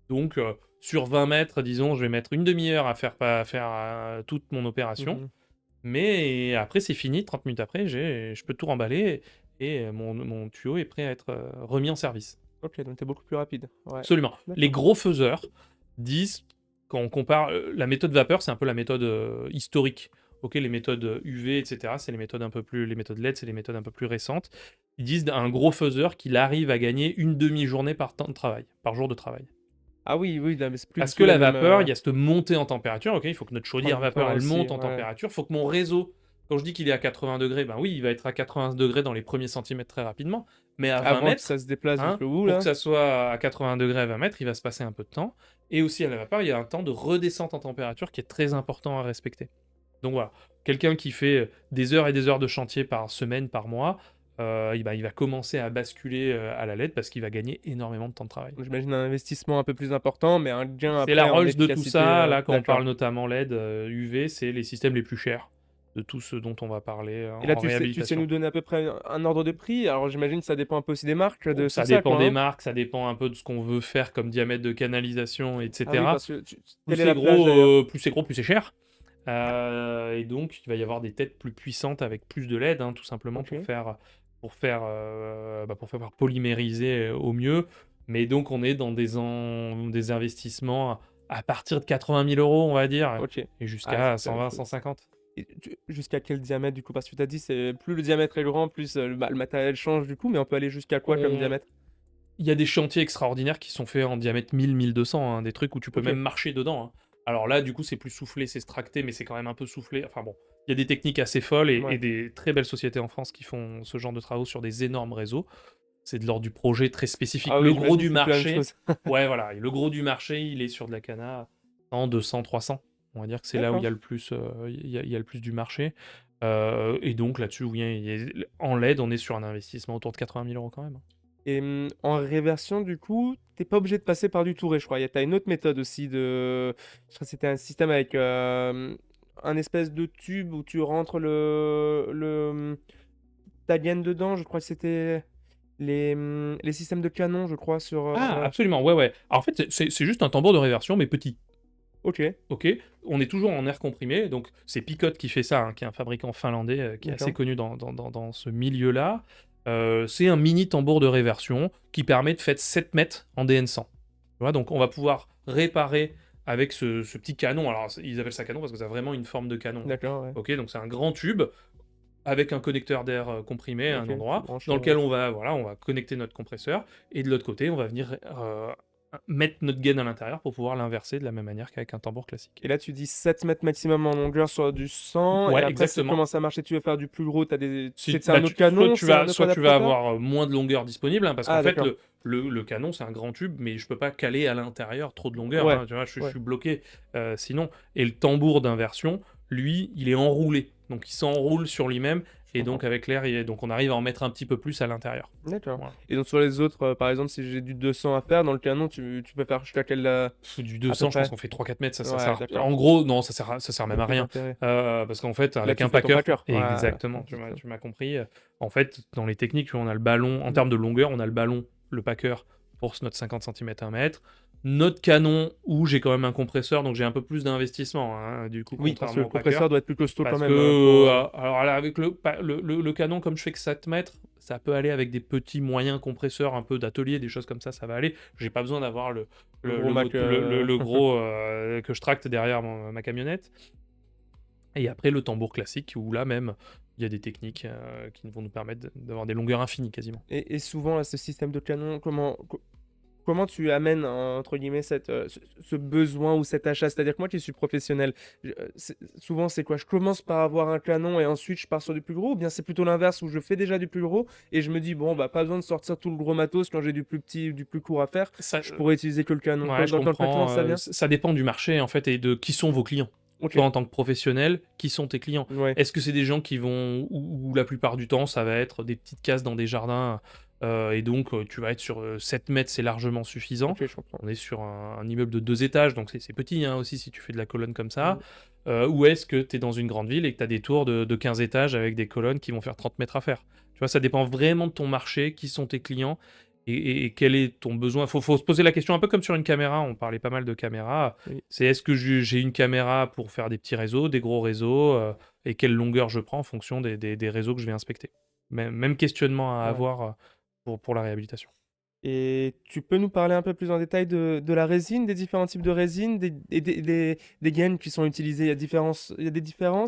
Donc, sur 20 mètres, disons, je vais mettre une demi-heure à faire toute mon opération. Mmh. Mais après, c'est fini. 30 minutes après, je peux tout remballer et mon tuyau est prêt à être remis en service. OK, donc tu es beaucoup plus rapide. Ouais. Absolument. Les D'accord. gros faiseurs disent, quand on compare, la méthode vapeur, c'est un peu la méthode historique. Ok, les méthodes UV, etc., c'est les méthodes un peu plus, les méthodes LED, c'est les méthodes un peu plus récentes. Ils disent d'un gros faiseur qu'il arrive à gagner une demi-journée par temps de travail, par jour de travail. Ah oui, oui, là, mais c'est plus du Parce tout que la la même, vapeur, il y a cette montée en température. Ok, il faut que notre chaudière prendre du vapeur, temps elle aussi, monte en ouais. température. Il faut que mon réseau, quand je dis qu'il est à 80 degrés, ben oui, il va être à 80 degrés dans les premiers centimètres très rapidement. Mais à 20 Avant que ça mètres, se déplace hein, jusqu'au bout, pour que là? ça soit à 80 degrés à 20 mètres, il va se passer un peu de temps. Et aussi à la vapeur, il y a un temps de redescente en température qui est très important à respecter. Donc voilà, quelqu'un qui fait des heures et des heures de chantier par semaine, par mois, il va commencer à basculer à la LED parce qu'il va gagner énormément de temps de travail. J'imagine un investissement un peu plus important, mais un gain C'est la après en Rolls de tout efficacité, ça, là, quand on d'accord. parle notamment LED, UV, c'est les systèmes les plus chers de tout ce dont on va parler Et là, en tu sais nous réhabilitation. donner à peu près un ordre de prix? Alors j'imagine que ça dépend un peu aussi des marques, Bon, de tout ça ça, dépend quoi, des hein? marques, ça dépend un peu de ce qu'on veut faire comme diamètre de canalisation, Ah oui, etc. parce que quelle est la plage Plus c'est gros, plus c'est cher. Et donc, il va y avoir des têtes plus puissantes avec plus de LED, hein, tout simplement OK. pour faire polymériser au mieux. Mais donc, on est dans des investissements à partir de 80 000 euros, on va dire, OK. et Ah, jusqu'à 120, 150. et jusqu'à quel diamètre, du coup? Parce que tu as dit, c'est plus le diamètre est grand, plus, le matériel change, du coup, mais on peut aller jusqu'à quoi comme On... diamètre? Il y a des chantiers extraordinaires qui sont faits en diamètre 1000, 1200, hein, des trucs où tu peux même OK. marcher dedans, hein. Alors là, du coup, c'est plus soufflé, c'est tracté, mais c'est quand même un peu soufflé. Enfin bon, il y a des techniques assez folles et Ouais. des très belles sociétés en France qui font ce genre de travaux sur des énormes réseaux. C'est de l'ordre du projet très spécifique. Ah Le oui, gros j'imagine que du c'est plus la même marché, chose. ouais, voilà, le gros du marché, il est sur de la cana 100, 200, 300. On va dire que c'est là où il y D'accord. a le plus, il y a le plus du marché. Et donc là-dessus, oui, en LED, on est sur un investissement autour de 80 000 euros quand même, hein. Et en réversion, du coup, tu pas obligé de passer par du Touré, je crois. Tu une autre méthode aussi je crois que c'était un système avec, un espèce de tube où tu rentres ta gaine dedans. Je crois que c'était les systèmes de canon, je crois, sur, Ah, absolument, ouais, ouais. Alors, en fait, c'est juste un tambour de réversion, mais petit. OK, Ok, on est toujours en air comprimé, donc c'est Picot qui fait ça, hein, qui est un fabricant finlandais qui est assez d'accord. connu dans ce milieu-là. C'est un mini tambour de réversion qui permet de faire 7 mètres en DN100. Tu vois, donc on va pouvoir réparer avec ce petit canon. Alors ils appellent ça canon parce que ça a vraiment une forme de canon, hein. D'accord, ouais. Ok, donc c'est un grand tube avec un connecteur d'air comprimé à OK, un tu endroit branches, dans lequel on va connecter notre compresseur, et de l'autre côté on va venir mettre notre gaine à l'intérieur pour pouvoir l'inverser de la même manière qu'avec un tambour classique. Et là, tu dis 7 mètres maximum en longueur sur du 100 et Ouais, après, exactement. comment ça marche? Si tu veux faire du plus gros, tu as des c'est Bah, un autre canon? C'est un autre soit tu vas adaptateur? avoir moins de longueur disponible, hein, parce qu'en Ah fait, d'accord. le canon, c'est un grand tube, mais je peux pas caler à l'intérieur trop de longueur, Ouais, hein, tu vois, je ouais. suis bloqué sinon. Et le tambour d'inversion, lui, il est enroulé. Donc il s'enroule sur lui-même, Je et comprends. donc avec l'air, donc on arrive à en mettre un petit peu plus à l'intérieur. D'accord. Voilà. Et donc sur les autres, par exemple, si j'ai du 200 à faire dans le canon, tu peux faire jusqu'à quelle, Du à peu 200, je pense près? qu'on fait 3-4 mètres, ça Ouais, sert. d'accord. En gros, non, ça sert Il y a même à plus rien. d'intérêt. Parce qu'en fait, Là, avec tu un fais ton packer, packer. Voilà, exactement, exactement. tu m'as compris. En fait, dans les techniques, tu vois, on a le ballon, en Mmh. termes de longueur, on a le ballon, le packer pour notre 50 cm 1 mètre. Notre canon, où j'ai quand même un compresseur, donc j'ai un peu plus d'investissement, hein, du coup, Oui, parce que le contrairement au packer. compresseur doit être plus costaud quand Parce même, que, alors là, avec le canon, comme je fais que 7 mètres, ça peut aller avec des petits moyens compresseurs un peu d'atelier, des choses comme ça va aller. J'ai pas besoin d'avoir le gros Mac, le gros que je tracte derrière ma camionnette. Et après, le tambour classique, où là même, il y a des techniques qui vont nous permettre d'avoir des longueurs infinies quasiment. et souvent là, ce système de canon, comment tu amènes, entre guillemets, ce besoin ou cet achat? C'est-à-dire que moi qui suis professionnel, souvent c'est quoi? Je commence par avoir un canon et ensuite je pars sur du plus gros? Ou bien c'est plutôt l'inverse où je fais déjà du plus gros et je me dis: «Bon, bah, pas besoin de sortir tout le gros matos quand j'ai du plus petit, du plus court à faire, Ça, je pourrais utiliser que le canon». ouais, je Quand le canon, comprends. ça vient? Ça dépend du marché en fait et de qui sont vos clients. Toi, OK. en tant que professionnel, qui sont tes clients? Ouais. Est-ce que c'est des gens qui vont ou la plupart du temps, ça va être des petites cases dans des jardins, et donc tu vas être sur, 7 mètres, c'est largement suffisant. OK, je comprends. On est sur un immeuble de 2 étages, donc c'est petit, hein, aussi si tu fais de la colonne comme ça. Mmh. Ou est-ce que tu es dans une grande ville et que tu as des tours de 15 étages avec des colonnes qui vont faire 30 mètres à faire? Tu vois, ça dépend vraiment de ton marché, qui sont tes clients et quel est ton besoin. Faut se poser la question un peu comme sur une caméra, on parlait pas mal de caméras. Oui. C'est est-ce que j'ai une caméra pour faire des petits réseaux, des gros réseaux, et quelle longueur je prends en fonction des réseaux que je vais inspecter. Même questionnement à Ouais. avoir pour la réhabilitation. Et tu peux nous parler un peu plus en détail de la résine, des différents types de résine, des gaines qui sont utilisées? Il y a des différences? Il y a différents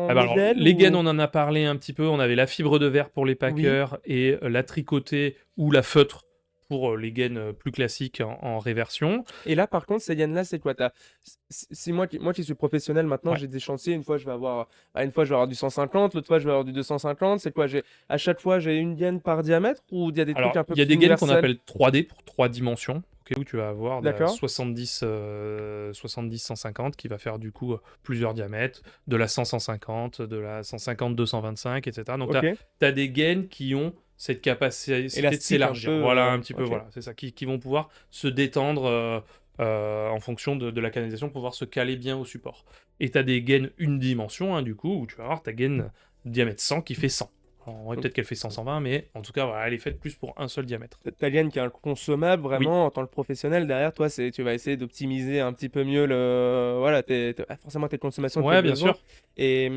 Ah bah alors, modèles les gaines, ou? on en a parlé un petit peu. On avait la fibre de verre pour les Oui. packers et la tricotée ou la feutre pour les gaines plus classiques en réversion. Et là, par contre, ces gaines-là, c'est quoi? Tu si moi qui suis professionnel maintenant, Ouais. j'ai des chantiers, une fois je vais avoir du 150, l'autre fois je vais avoir du 250. C'est quoi? À chaque fois, j'ai une gaine par diamètre ou il y a des trucs Alors, un peu il y a plus des gaines qu'on universels? appelle 3D pour 3 dimensions, OK, où tu vas avoir de la D'accord, 70-150 qui va faire du coup plusieurs diamètres, de la 100-150, de la 150-225, etc. Donc, OK. tu as des gaines qui ont cette capacité de Élastique un s'élargir. peu, Voilà, un petit peu, OK. voilà, c'est ça, qui vont pouvoir se détendre en fonction de la canalisation, pour pouvoir se caler bien au support. Et tu as des gaines une dimension, hein, du coup, où tu vas avoir ta gaine diamètre 100 qui fait 100. En vrai, Donc peut-être qu'elle fait 100-120, mais en tout cas, voilà, elle est faite plus pour un seul diamètre. ta gaine qui est un consommable Oui, vraiment en tant que professionnel derrière toi, tu vas essayer d'optimiser un petit peu mieux le voilà, forcément tes consommations, tes ouais, bien besoins sûr. et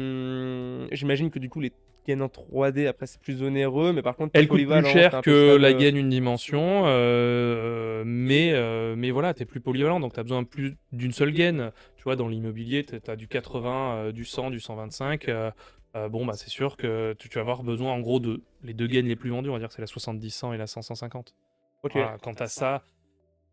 j'imagine que du coup les gaines en 3D après c'est plus onéreux, mais par contre tu Elle coûte plus polyvalent, tu cher un peu ça que la le gaine une dimension, mais voilà, tu es plus polyvalent, donc tu as besoin plus d'une seule gaine. Tu vois, dans l'immobilier, tu as du 80, du 100, du 125. Bon, bah, c'est sûr que tu vas avoir besoin, en gros, de les 2 gaines les plus vendues, on va dire que c'est la 70-100 et la 100-150. OK. Voilà, quant à ça,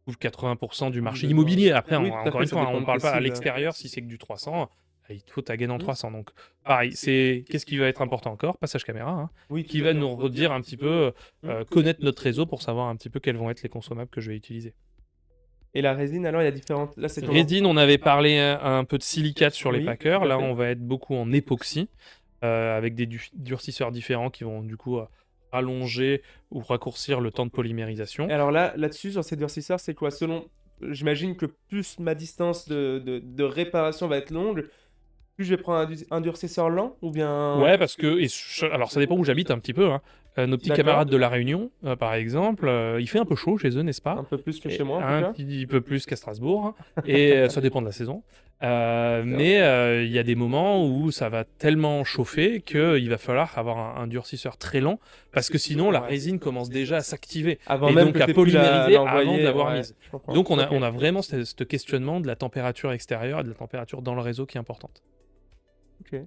couvre 80% du Du marché besoin. immobilier. Après, Oui, tout à encore fait, une ça fois, hein, on dépend ne de parle tes pas à cibles. l'extérieur. Si c'est que du 300, il te faut ta gaine en Mmh. 300. Donc, pareil, qu'est-ce qui va être important encore? Passage caméra, hein, Oui, qui tout à va fait. nous redire un petit peu, Mmh. connaître notre réseau pour savoir un petit peu quels vont être les consommables que je vais utiliser. Et la résine alors il y a différentes là c'est comment? Résine, on avait parlé un peu de silicate sur les Oui, tout packers. à Là, fait. on va être beaucoup en époxy, avec des durcisseurs différents qui vont du coup allonger ou raccourcir le temps de Et polymérisation. alors là-dessus sur ces durcisseurs, c'est quoi? J'imagine que plus ma distance de réparation va être longue, plus je vais prendre un durcisseur lent ou bien Ouais, parce que alors ça dépend où j'habite un petit peu, hein. Nos petits d'accord, camarades de La Réunion, par exemple, il fait un peu chaud chez eux, n'est-ce pas? un peu plus que chez Et moi en tout un cas. petit peu plus qu'à Strasbourg, hein, et ça dépend de la saison. D'accord. Mais il y a des moments où ça va tellement chauffer qu'il va falloir avoir un durcisseur très lent, parce que sinon la Ouais. résine commence déjà à s'activer Avant et même donc que à tu aies pu polymériser la avant de envoyer, l'avoir ouais, mise. je comprends. Donc OK. on a vraiment ce questionnement de la température extérieure et de la température dans le réseau qui est importante. OK.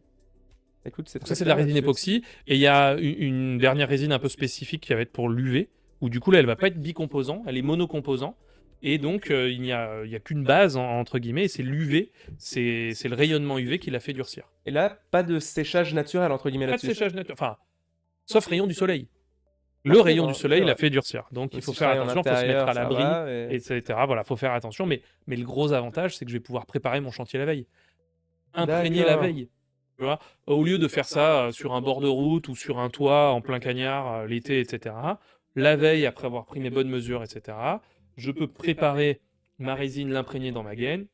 Écoute, c'est Donc ça, très c'est de la clair résine là-dessus. époxy. Et il y a une dernière résine un peu spécifique qui va être pour l'UV, où du coup, là, elle va pas être bicomposant, elle est monocomposant. Et donc, il y a qu'une base, entre guillemets, et c'est l'UV, c'est le rayonnement UV qui la fait durcir. Et là, pas de séchage naturel, entre guillemets, Pas de là-dessus. séchage naturel, enfin, sauf rayon du soleil. Ah, Le c'est rayon vrai, du c'est soleil vrai. la fait durcir. Donc il Donc faut si je faire travaille en attention, il faut se mettre intérieur, à ça l'abri, va. etc. Voilà, faut faire attention. Mais le gros avantage, c'est que je vais pouvoir préparer mon chantier la veille. Imprégner la D'accord. veille. Tu vois, au lieu de faire ça sur un bord de route ou sur un toit en plein cagnard l'été, etc. La veille, après avoir pris mes bonnes mesures, etc., je peux préparer ma résine, l'imprégner dans ma gaine,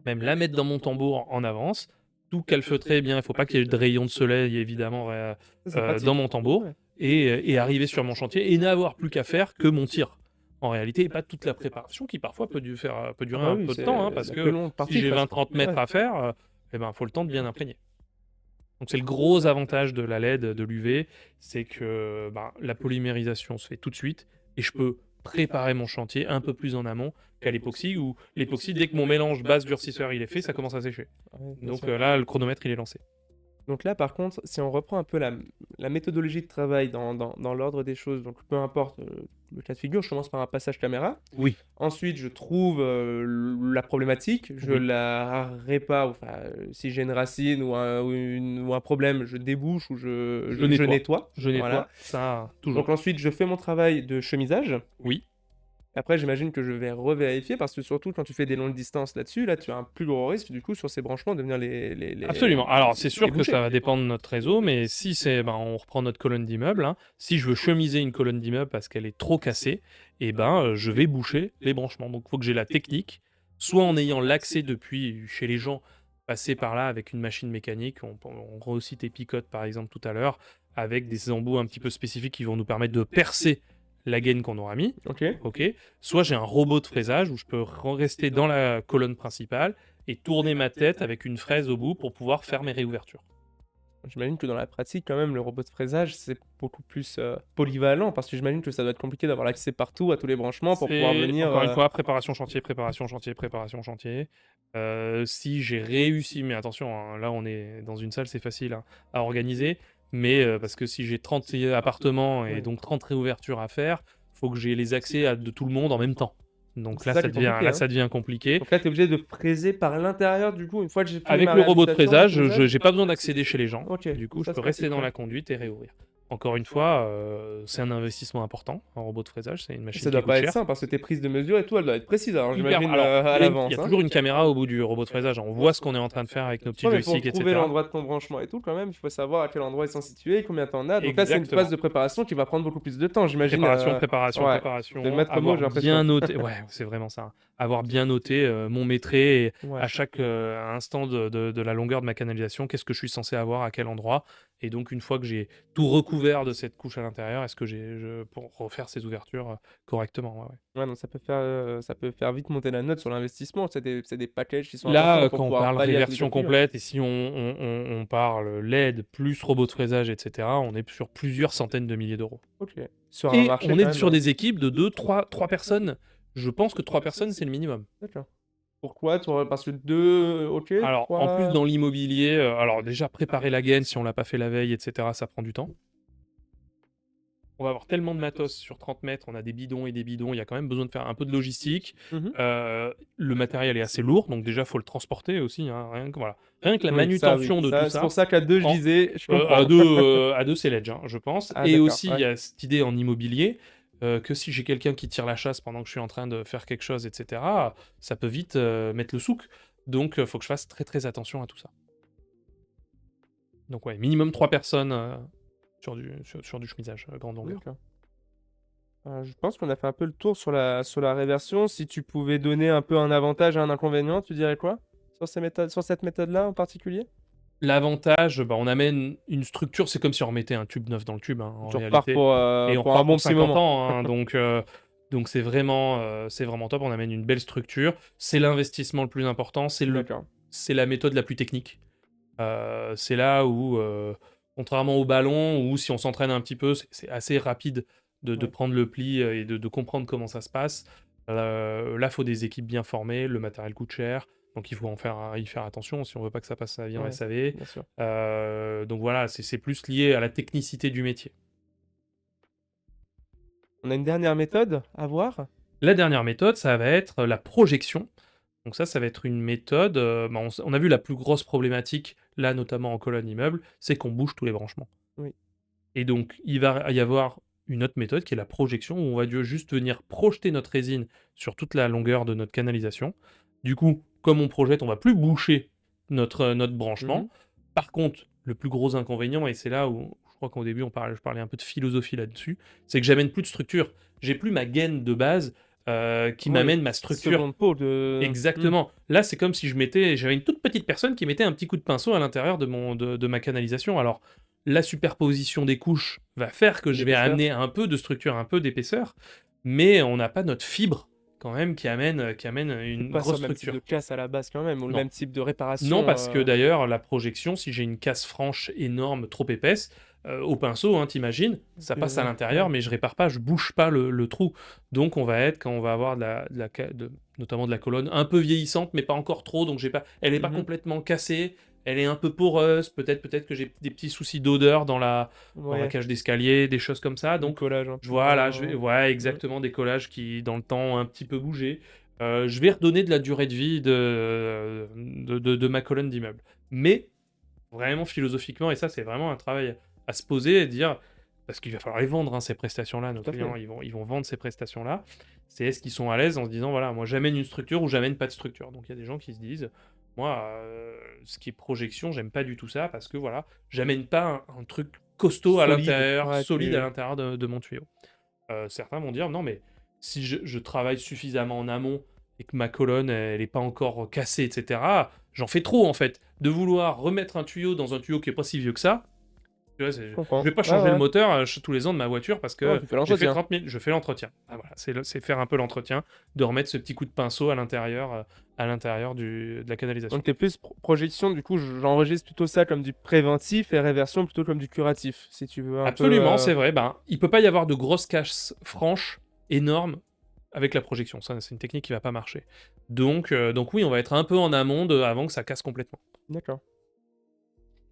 même la mettre dans mon tambour en avance, tout calfeutrer bien, il ne faut pas qu'il y ait de rayons de soleil, évidemment, Ça, c'est dans pratique. mon tambour, Ouais. et arriver sur mon chantier, et n'avoir plus qu'à faire que mon tir. En réalité, et pas toute la préparation, qui parfois peut Ah durer bah un oui, peu de c'est temps, hein, parce la plus que longue si partie j'ai presque. 20-30 mètres Ouais. à faire, il faut le temps de bien imprégner. Donc c'est le gros avantage de la LED, de l'UV, c'est que la polymérisation se fait tout de suite, et je peux préparer mon chantier un peu plus en amont qu'à l'époxy, où l'époxy, dès que mon mélange base durcisseur il est fait, ça commence à sécher. Ouais, bien Donc sûr. là, le chronomètre il est lancé. Donc là, par contre, si on reprend un peu la méthodologie de travail dans l'ordre des choses, donc peu importe le cas de figure, je commence par un passage caméra. Oui, Ensuite, je trouve la problématique, je oui, la répare, enfin, si j'ai une racine ou un problème, je débouche ou je je nettoie. nettoie. Je Voilà. nettoie, ça, Donc toujours. ensuite, je fais mon travail de chemisage. Oui, Après, j'imagine que je vais revérifier parce que surtout quand tu fais des longues distances là-dessus, là, tu as un plus gros risque du coup sur ces branchements de venir absolument. Alors, c'est les sûr que ça boucher. va dépendre de notre réseau, mais si c'est, on reprend notre colonne d'immeuble, hein. Si je veux chemiser une colonne d'immeuble parce qu'elle est trop cassée, je vais boucher les branchements. Donc, il faut que j'ai la technique, soit en ayant l'accès depuis chez les gens, passer par là avec une machine mécanique. On recite Epicote par exemple tout à l'heure, avec des embouts un petit peu spécifiques qui vont nous permettre de percer la gaine qu'on aura mis. OK. Ok. Soit j'ai un robot de fraisage où je peux rester dans la colonne principale et tourner ma tête avec une fraise au bout pour pouvoir faire mes réouvertures. J'imagine que dans la pratique quand même, le robot de fraisage, c'est beaucoup plus, polyvalent parce que j'imagine que ça doit être compliqué d'avoir l'accès partout à tous les branchements pour pouvoir C'est venir, encore une fois préparation chantier, préparation chantier, préparation chantier. Si j'ai réussi, mais attention, hein, là on est dans une salle, c'est facile hein, à organiser, mais parce que si j'ai 30 appartements et ouais. donc 30 réouvertures à faire, faut que j'ai les accès de tout le monde en même temps. Donc C'est ça qui est compliqué, hein. ça devient compliqué. Donc là, tu es obligé de fraiser par l'intérieur du coup, une fois que j'ai fini Avec ma le robot de réhabilitation, le fraisage, chemisage? j'ai pas besoin d'accéder chez les gens. OK, Du coup, je ça peux c'est rester pratique, dans ouais. la conduite et réouvrir. Encore une fois, c'est un investissement important, un robot de fraisage, c'est une Et machine ça qui doit coûte pas être cher. simple parce que tes prises de mesure et tout, elles doivent être précises alors Hyper. j'imagine, Alors, à il y a l'avance, hein? toujours une caméra au bout du robot de fraisage, hein. On voit ce qu'on est en train de faire avec nos petits Ouais, mais pour joysticks, trouver etc. l'endroit de ton branchement et tout quand même, il faut savoir à quel endroit ils sont situés, combien tu en as. Donc là, c'est une phase Exactement. de préparation qui va prendre beaucoup plus de temps, j'imagine, Préparation, préparation, ouais. C'est le préparation, maître mot, avoir j'ai l'impression. bien noté, ouais, c'est vraiment ça, hein. Avoir bien noté mon métré et Ouais. à chaque instant de la longueur de ma canalisation, qu'est-ce que je suis censé avoir à quel endroit. Et donc, une fois que j'ai tout recouvert de cette couche à l'intérieur, est-ce que pour refaire ces ouvertures correctement. Ouais, ouais. Ouais, donc ça peut faire vite monter la note sur l'investissement. C'est des packages qui sont Là, importants pour quand on pouvoir parle pallier à tous les cas réversion de figure. complète, et si on parle LED plus robot de fraisage, etc., on est sur plusieurs centaines de milliers d'euros. OK. Sur un Et marché on quand est même, sur des équipes de 2, 3 personnes. Je pense que 3 personnes, c'est le minimum. d'accord. Pourquoi? Tu aurais parce que 2, OK, Alors, en plus, 3. dans l'immobilier, alors déjà, préparer la gaine, si on l'a pas fait la veille, etc., ça prend du temps. On va avoir tellement de matos sur 30 mètres, on a des bidons et des bidons, il y a quand même besoin de faire un peu de logistique. Mmh. Le matériel est assez lourd, donc déjà, faut le transporter aussi, hein, voilà. Rien que la Oui, manutention de tout ça c'est pour ça ça qu'à 2 je prend. disais, je À comprends. 2, c'est ledge, hein, je pense. Ah Et d'accord, aussi, il ouais. y a cette idée en immobilier que si j'ai quelqu'un qui tire la chasse pendant que je suis en train de faire quelque chose, etc., ça peut vite mettre le souk. Donc, il faut que je fasse très très attention à tout ça. Donc, ouais, minimum 3 personnes sur du chemisage, grande longueur. D'accord. Je pense qu'on a fait un peu le tour sur la réversion. Si tu pouvais donner un peu un avantage et un inconvénient, tu dirais quoi? Sur cette méthode-là en particulier? L'avantage, on amène une structure, c'est comme si on remettait un tube neuf dans le tube, hein, en Tu repars réalité. Et on pour un repart bon pour petit 50 moment. ans, hein, donc c'est vraiment top. On amène une belle structure. C'est l'investissement le plus important. D'accord. C'est la méthode la plus technique. C'est là où, contrairement au ballon, où si on s'entraîne un petit peu, c'est assez rapide de Ouais. prendre le pli et de comprendre comment ça se passe. Là, il faut des équipes bien formées. Le matériel coûte cher. Donc il faut y faire attention si on veut pas que ça passe sa vie en Ouais, SAV. bien sûr. Donc voilà, c'est plus lié à la technicité du métier. On a une dernière méthode à voir? La dernière méthode, ça va être la projection. Donc ça va être une méthode, on a vu la plus grosse problématique, là, notamment en colonne immeuble, c'est qu'on bouge tous les branchements. Oui. Et donc, il va y avoir une autre méthode qui est la projection, où on va juste venir projeter notre résine sur toute la longueur de notre canalisation. Du coup, comme on projette, on va plus boucher notre Mmh. branchement. Par contre, le plus gros inconvénient, et c'est là où je crois qu'au début je parlais un peu de philosophie là-dessus, c'est que j'amène plus de structure. J'ai plus ma gaine de base qui Oui, m'amène ma structure. seconde peau de Exactement. Là, c'est comme si j'avais une toute petite personne qui mettait un petit coup de pinceau à l'intérieur de ma canalisation. Alors, la superposition des couches va faire que je vais d'épaisseur. amener un peu de structure, un peu d'épaisseur, mais on n'a pas notre fibre quand même qui amène C'est une pas sur grosse le même type de structure. casse à la base quand même, ou le Non. même type de Non, réparation, parce que d'ailleurs, la projection, si j'ai une casse franche énorme, trop épaisse, au pinceau, hein, tu ça passe à l'intérieur, ouais. mais je répare pas, je bouge pas le trou. Donc on va être, quand on va avoir notamment de la colonne un peu vieillissante, mais pas encore trop, donc elle est pas Mmh. complètement cassée, elle est un peu poreuse, peut-être que j'ai des petits soucis d'odeur dans la Ouais, cage d'escalier, des choses comme ça. du Donc collage un peu voilà, moins. ouais, Mmh. exactement, des collages qui, dans le temps, ont un petit peu bougé. Je vais redonner de la durée de vie de ma colonne d'immeuble. Mais vraiment philosophiquement, et ça c'est vraiment un travail à se poser et dire, parce qu'il va falloir les vendre, hein, ces prestations-là, nos Tout à clients, fait. ils vont vendre ces prestations-là, c'est est-ce qu'ils sont à l'aise en se disant, voilà, moi j'amène une structure ou j'amène pas de structure. Donc il y a des gens qui se disent, moi, ce qui est projection, j'aime pas du tout ça, parce que voilà, j'amène pas un truc costaud à Solide. l'intérieur, Ouais, solide à tu l'intérieur de mon tuyau. Certains vont dire: «Non, mais si je travaille suffisamment en amont et que ma colonne, elle est pas encore cassée et cetera, j'en fais trop, en fait. De vouloir remettre un tuyau dans un tuyau qui est pas si vieux que ça, tu vois? je Je comprends. vais pas Ouais, changer le ouais. moteur, tous les ans de ma voiture parce Non, que tu fais j'ai fait l'entretien. 30 000, je fais l'entretien. Ah voilà, c'est faire un peu l'entretien, de remettre ce petit coup de pinceau à l'intérieur de la canalisation. Donc tu es plus projection, du coup, j'enregistre plutôt ça comme du préventif et réversion plutôt comme du curatif, si tu veux un peu, Absolument, c'est vrai. Ben, il peut pas y avoir de grosses casses franches, énormes, avec la projection. Ça, c'est une technique qui va pas marcher. Donc oui, on va être un peu en amont avant que ça casse complètement. d'accord.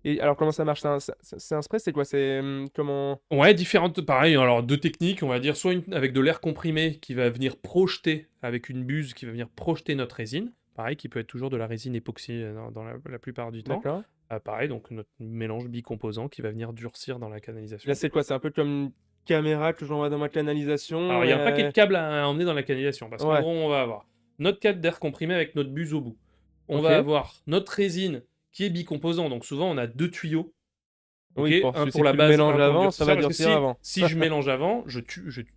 Et alors comment ça marche? C'est un spray? C'est quoi? C'est, comment? Ouais, différentes, pareil, alors deux techniques, on va dire, soit une avec de l'air comprimé qui va venir projeter, avec une buse qui va venir projeter notre résine. Pareil, qui peut être toujours de la résine époxy dans la plupart du temps. D'accord. Pareil, donc notre mélange bicomposant qui va venir durcir dans la Là, canalisation. c'est quoi? C'est un peu comme une caméra que j'envoie dans ma Alors, canalisation il y a un paquet de et câbles à emmener dans la canalisation, parce qu'en ouais, gros, on va avoir notre câble d'air comprimé avec notre buse au bout. On va OK. avoir notre résine qui est bicomposant, donc souvent on a deux tuyaux, ok, Oui, pour un si pour la tu le base, mélanges un pour le avant, ça durcisseur, va parce que durcir avant. si je mélange avant,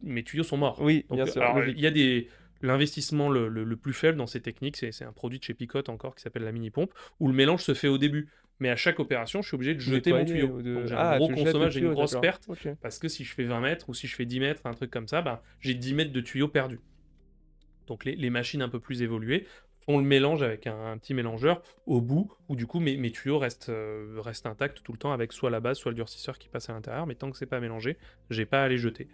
mes tuyaux sont morts. Oui, bien Donc, sûr, alors, il y logique. a l'investissement le plus faible dans ces techniques, c'est un produit de chez Picotte encore qui s'appelle la mini pompe, où le mélange se fait au début. Mais à chaque opération, je suis obligé de jeter mon Nettoyer tuyau. ou Donc de j'ai un ah, gros tu jettes le consommage, j'ai une tuyau, grosse d'accord. perte, OK. parce que si je fais 20 mètres ou si je fais 10 mètres, un truc comme ça, ben, j'ai 10 mètres de tuyaux perdus. Donc les machines un peu plus évoluées font le mélange avec un petit mélangeur au bout, où du coup mes tuyaux restent intacts tout le temps, avec soit la base, soit le durcisseur qui passe à l'intérieur, mais tant que c'est pas mélangé, j'ai pas à les jeter.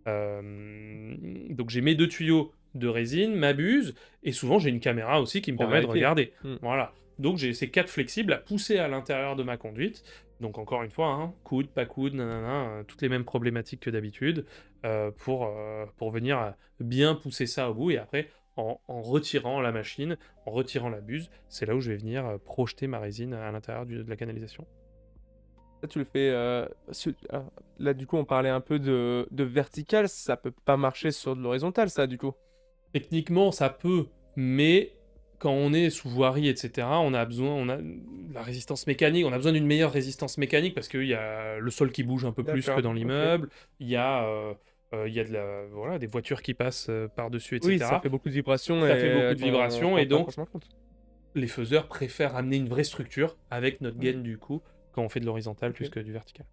Donc j'ai mes deux tuyaux de résine, ma buse, et souvent j'ai une caméra aussi qui me Pour permet de vérifier. regarder. Mmh. Voilà. Donc j'ai ces quatre flexibles à pousser à l'intérieur de ma conduite. Donc encore une fois, hein, coude, pas coude, nanana, toutes les mêmes problématiques que d'habitude, pour venir bien pousser ça au bout, et après, en retirant la machine, en retirant la buse, c'est là où je vais venir projeter ma résine à l'intérieur de la canalisation. Ça, tu le fais, là, du coup, on parlait un peu de vertical, ça peut pas marcher sur de l'horizontal, ça, du coup? Techniquement, ça peut, mais quand on est sous voirie, etc., on a la résistance mécanique, on a besoin d'une meilleure résistance mécanique parce qu'il y a le sol qui bouge un peu plus que D'accord, dans OK. l'immeuble, il y a voilà, des voitures qui passent par-dessus, Oui, ça etc. fait beaucoup de vibrations Ça fait et beaucoup de qu'on se vibrations, rend et pas donc forcément compte. les faiseurs préfèrent amener une vraie structure avec notre Mmh, gaine du coup quand on fait de l'horizontal plus OK. que du vertical.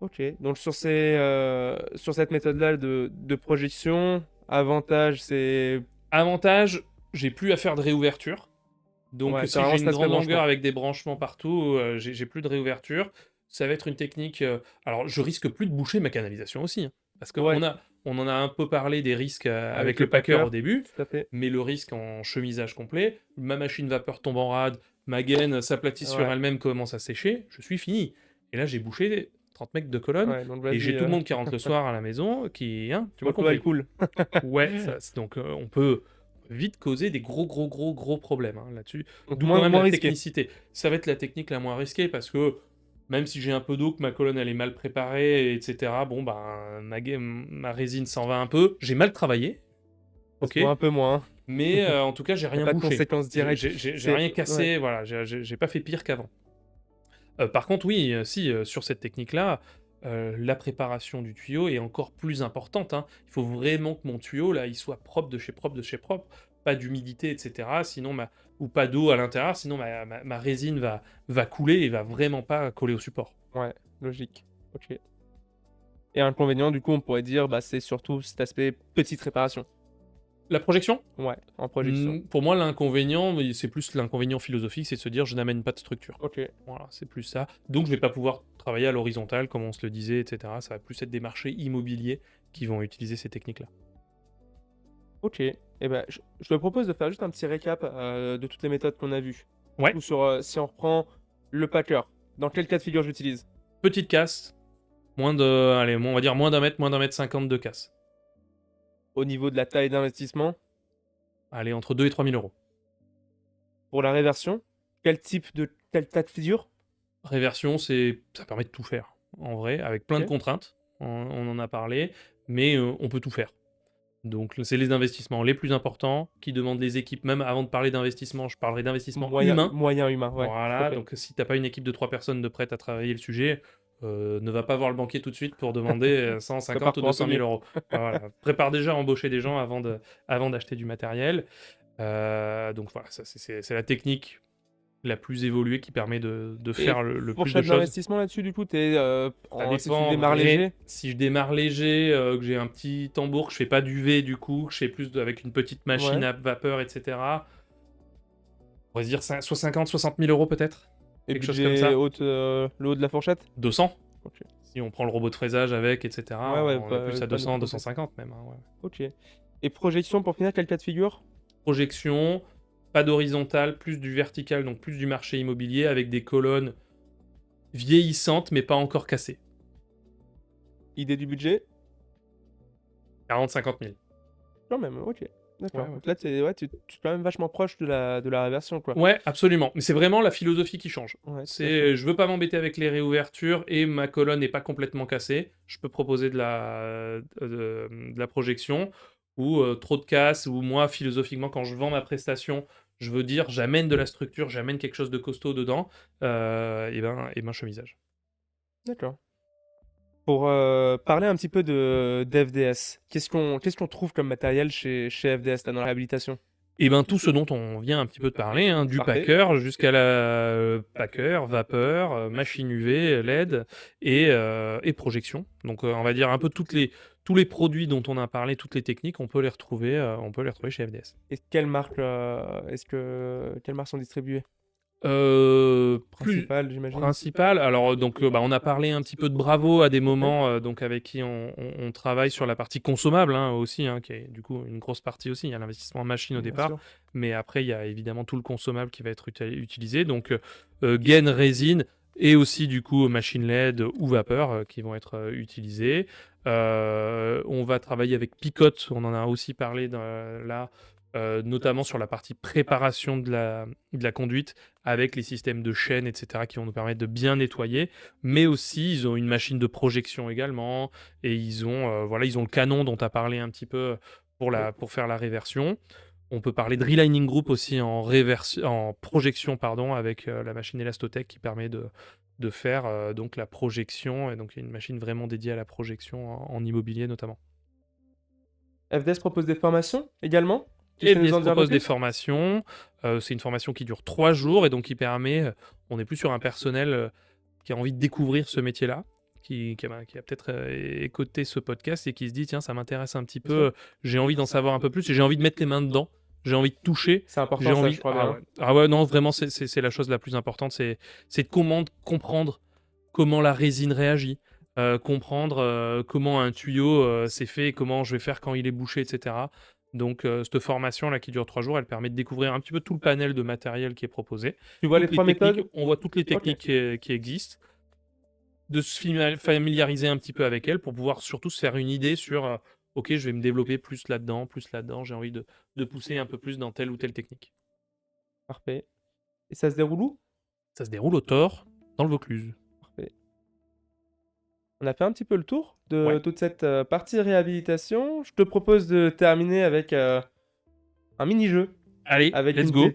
OK. Donc sur cette méthode-là de projection, avantage, c'est Avantage, j'ai plus à faire de réouverture. Donc ouais, c'est si j'ai vraiment une cet aspect grande longueur branchement. avec des branchements partout, j'ai plus de réouverture. Ça va être une technique, alors je risque plus de boucher ma canalisation aussi, hein, parce Ouais, on en a un peu parlé des risques, avec avec le le packer packer, au début, tout à fait. mais le risque en chemisage complet, ma machine vapeur tombe en rade, ma gaine s'aplatit sur Ouais, elle-même, commence à sécher, je suis fini. Et là, j'ai bouché 30 mecs de colonne, Ouais, donc et j'ai vas-y, tout le monde qui rentre le soir à la maison, qui, hein, tu m'as donc l'eau, elle compris. coule. Ouais, donc on peut vite causer des gros problèmes hein, là-dessus. Donc D'où quand même moins la risqué. technicité. Ça va être la technique la moins risquée parce que même si j'ai un peu d'eau, que ma colonne elle est mal préparée, etc., bon, ben, ma résine s'en va un peu. J'ai mal travaillé, Ça se ok, voit un peu moins, hein. mais en tout cas, j'ai Y a rien pas de bouché. conséquences directes. J'ai C'est rien ouais. cassé, voilà, j'ai pas fait pire qu'avant. Par contre, oui, si, sur cette technique-là, la préparation du tuyau est encore plus importante, hein. Il faut vraiment que mon tuyau, là, il soit propre de chez propre de chez propre, pas d'humidité, et cetera, sinon ou pas d'eau à l'intérieur, sinon ma résine va couler et va vraiment pas coller au support. Ouais, logique. OK. Et inconvénient, du coup, on pourrait dire, bah, c'est surtout cet aspect petite réparation. La projection? Ouais, en projection. Pour moi, l'inconvénient, mais c'est plus l'inconvénient philosophique, c'est de se dire: «Je n'amène pas de structure». OK. Voilà, c'est plus ça. Donc je vais pas pouvoir travailler à l'horizontale comme on se le disait, et cetera. Ça va plus être des marchés immobiliers qui vont utiliser ces techniques-là. OK. Et ben, je te propose de faire juste un petit récap, de toutes les méthodes qu'on a vues. Du Ouais, coup, sur, si on reprend le packer, dans quel cas de figure j'utilise? petite casse, allez, on va dire moins d'un mètre 50 de casse. Au niveau de la taille d'investissement? Allez, entre 2 et 3 000 euros. Pour la réversion? Quel cas de figure? Réversion, ça permet de tout faire, en vrai, avec plein de OK. contraintes, on en a parlé, mais on peut tout faire. Donc c'est les investissements les plus importants qui demandent les équipes. Même avant de parler d'investissement, je parlerai d'investissement humain. Moyen humain, ouais. Voilà, OK. donc si t'as pas une équipe de 3 personnes de prêtes à travailler le sujet, ne va pas voir le banquier tout de suite pour demander 150 ou Prépare-toi un 200 peu 000 mieux. euros. Voilà, prépare déjà à embaucher des gens avant d'acheter du matériel. Donc voilà, ça c'est la technique la plus évoluée qui permet de Et faire le plus de fourchette choses. d'investissement là-dessus, du coup, Ça si tu dépend en démarres vrai. léger? Si je démarre léger, que j'ai un petit tambour, que je fais pas d'UV du coup, que je fais plus avec une petite machine Ouais. à vapeur, etc. On va se dire soit 50, 60 000 euros peut-être. Et Quelque chose comme budget ça. le haut de la fourchette? 200. OK. Si on prend le robot de fraisage avec, etc., Ouais, ouais, on est plus à panneau 200, photovoltaïque. 250 même, hein, ouais. OK. Et projection pour finir, quel cas de figure? Projection, pas d'horizontale, plus du vertical, donc plus du marché immobilier avec des colonnes vieillissantes mais pas encore cassées. Idée du budget? 40-50 000. Quand même, OK. Ouais, D'accord. ouais. Donc là, tu es quand même vachement proche de la réversion, quoi. Ouais, absolument. Mais c'est vraiment la philosophie qui change. Ouais, tout à fait. C'est, je veux pas m'embêter avec les réouvertures et ma colonne n'est pas complètement cassée. Je peux proposer de la projection ou trop de casse, ou moi, philosophiquement, quand je vends ma prestation, je veux dire, j'amène de la structure, j'amène quelque chose de costaud dedans, et ben chemisage. D'accord. Pour, parler un petit peu d'FDS, qu'est-ce qu'on trouve comme matériel chez FDS, là, dans la réhabilitation? Et ben tout ce dont on vient un petit peu de parler, hein, du Parfait. packer jusqu'à la packer, vapeur, machine UV, LED et projection. Donc on va dire un peu tous les produits dont on a parlé, toutes les techniques, on peut les retrouver chez FDS. Et quelles marques sont distribuées? Plus Principales, j'imagine? principal, alors donc bah, on a parlé un petit peu de Bravo à des moments, donc avec qui on travaille sur la partie consommable, hein, aussi, hein, qui est du coup une grosse partie aussi. Il y a l'investissement en machine au Bien départ, sûr. mais après il y a évidemment tout le consommable qui va être utilisé, donc gaine, résine et aussi du coup machine LED ou vapeur qui vont être utilisés. On va travailler avec Picotte, on en a aussi parlé là, notamment sur la partie préparation de la conduite avec les systèmes de chaîne, etc., qui vont nous permettre de bien nettoyer. Mais aussi, ils ont une machine de projection également, et voilà, ils ont le canon dont tu as parlé un petit peu Oui. pour faire la réversion. On peut parler de Relining Group aussi en projection, pardon, avec la machine Elastotech qui permet de faire donc la projection, et donc il y a une machine vraiment dédiée à la projection en immobilier notamment. FDS propose des formations également? Tu Et sais nous LBS en dire un peu propose des plus? formations. C'est une formation qui dure 3 jours et donc qui permet, on est plus sur un personnel, qui a envie de découvrir ce métier-là, qui a peut-être, écouté ce podcast et qui se dit: «Tiens, ça m'intéresse un petit Bien sûr. peu, j'ai envie d'en savoir un peu plus et j'ai envie de mettre les mains dedans, j'ai envie de toucher, C'est j'ai important ça, je envie». crois Ah bien. ouais. Ah ouais, non, vraiment, c'est la chose la plus importante, c'est de comprendre comment la résine réagit, comprendre, comment un tuyau, s'est fait et comment je vais faire quand il est bouché, et cetera. Donc cette formation-là qui dure 3 jours, elle permet de découvrir un petit peu tout le panel de matériel qui est proposé. Tu vois les Toutes les 3 techniques, méthodes? on voit toutes les OK. techniques qui existent. de se familiariser un petit peu avec elle pour pouvoir surtout se faire une idée sur ok, je vais me développer plus là-dedans, j'ai envie de pousser un peu plus dans telle ou telle technique. Parfait. Et ça se déroule où? Ça se déroule au Thor, dans le Vaucluse. Parfait. On a fait un petit peu le tour Ouais. de toute cette partie réhabilitation. Je te propose de terminer avec un mini-jeu. Allez, Avec let's go.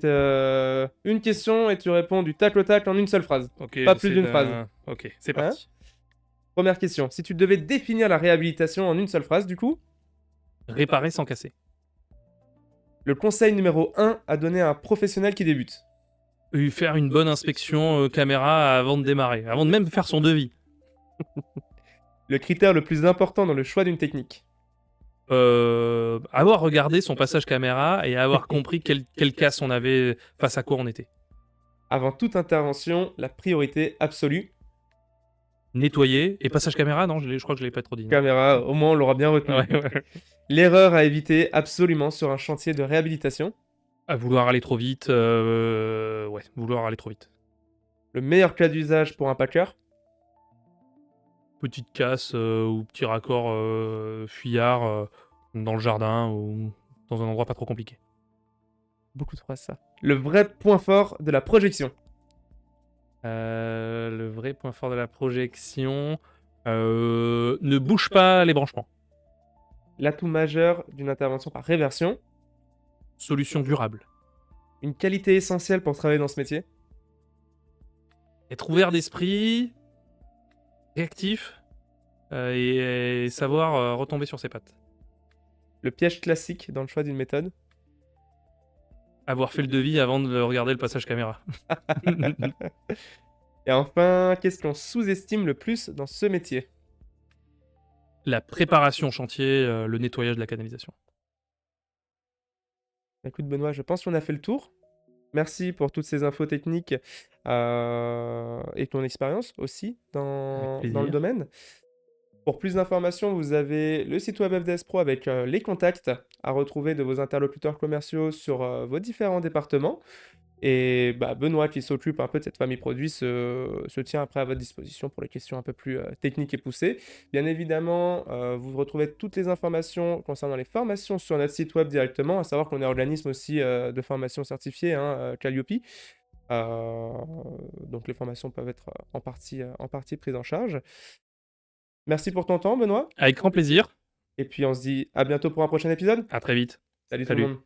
une question et tu réponds du tac au tac en une seule phrase. Ok, Pas plus j'essaie d'une phrase. de. Ok, c'est Hein? parti. Première question. Si tu devais définir la réhabilitation en une seule phrase, du coup, Réparer sans casser. le conseil numéro 1 à donner à un professionnel qui débute. Faire une bonne inspection caméra avant de démarrer, avant de même faire son devis. Le critère le plus important dans le choix d'une technique. Avoir regardé son passage caméra et avoir compris quel casse on avait, face à quoi on était. Avant toute intervention, la priorité absolue. Nettoyer et passage caméra, non, je crois que je l'ai pas trop dit. Non. Caméra, au moins on l'aura bien retenu. Ouais. L'erreur à éviter absolument sur un chantier de réhabilitation. À vouloir aller trop vite, vouloir aller trop vite. Le meilleur cas d'usage pour un packer. Petite casse ou petit raccord fuyard dans le jardin ou dans un endroit pas trop compliqué. Beaucoup de phrases ça. Le vrai point fort de la projection. Le vrai point fort de la projection, ne bouge pas les branchements. L'atout majeur d'une intervention par réversion. Solution durable. Une qualité essentielle pour travailler dans ce métier. Être ouvert d'esprit, réactif et savoir retomber sur ses pattes. Le piège classique dans le choix d'une méthode. Avoir fait le devis avant de regarder le passage caméra. Et enfin, qu'est-ce qu'on sous-estime le plus dans ce métier? La préparation chantier, le nettoyage de la canalisation. Écoute Benoît, je pense qu'on a fait le tour. Merci pour toutes ces infos techniques et ton expérience aussi dans le domaine. Pour plus d'informations, vous avez le site web FDS Pro avec les contacts à retrouver de vos interlocuteurs commerciaux sur vos différents départements. Et bah, Benoît, qui s'occupe un peu de cette famille produit, se tient après à votre disposition pour les questions un peu plus techniques et poussées. Bien évidemment, vous retrouvez toutes les informations concernant les formations sur notre site web directement, à savoir qu'on est organisme aussi de formation certifiée, hein, Calliope. Donc les formations peuvent être en partie prises en charge. Merci pour ton temps, Benoît. Avec grand plaisir. Et puis on se dit à bientôt pour un prochain épisode. À très vite. Salut tout le Salut. monde.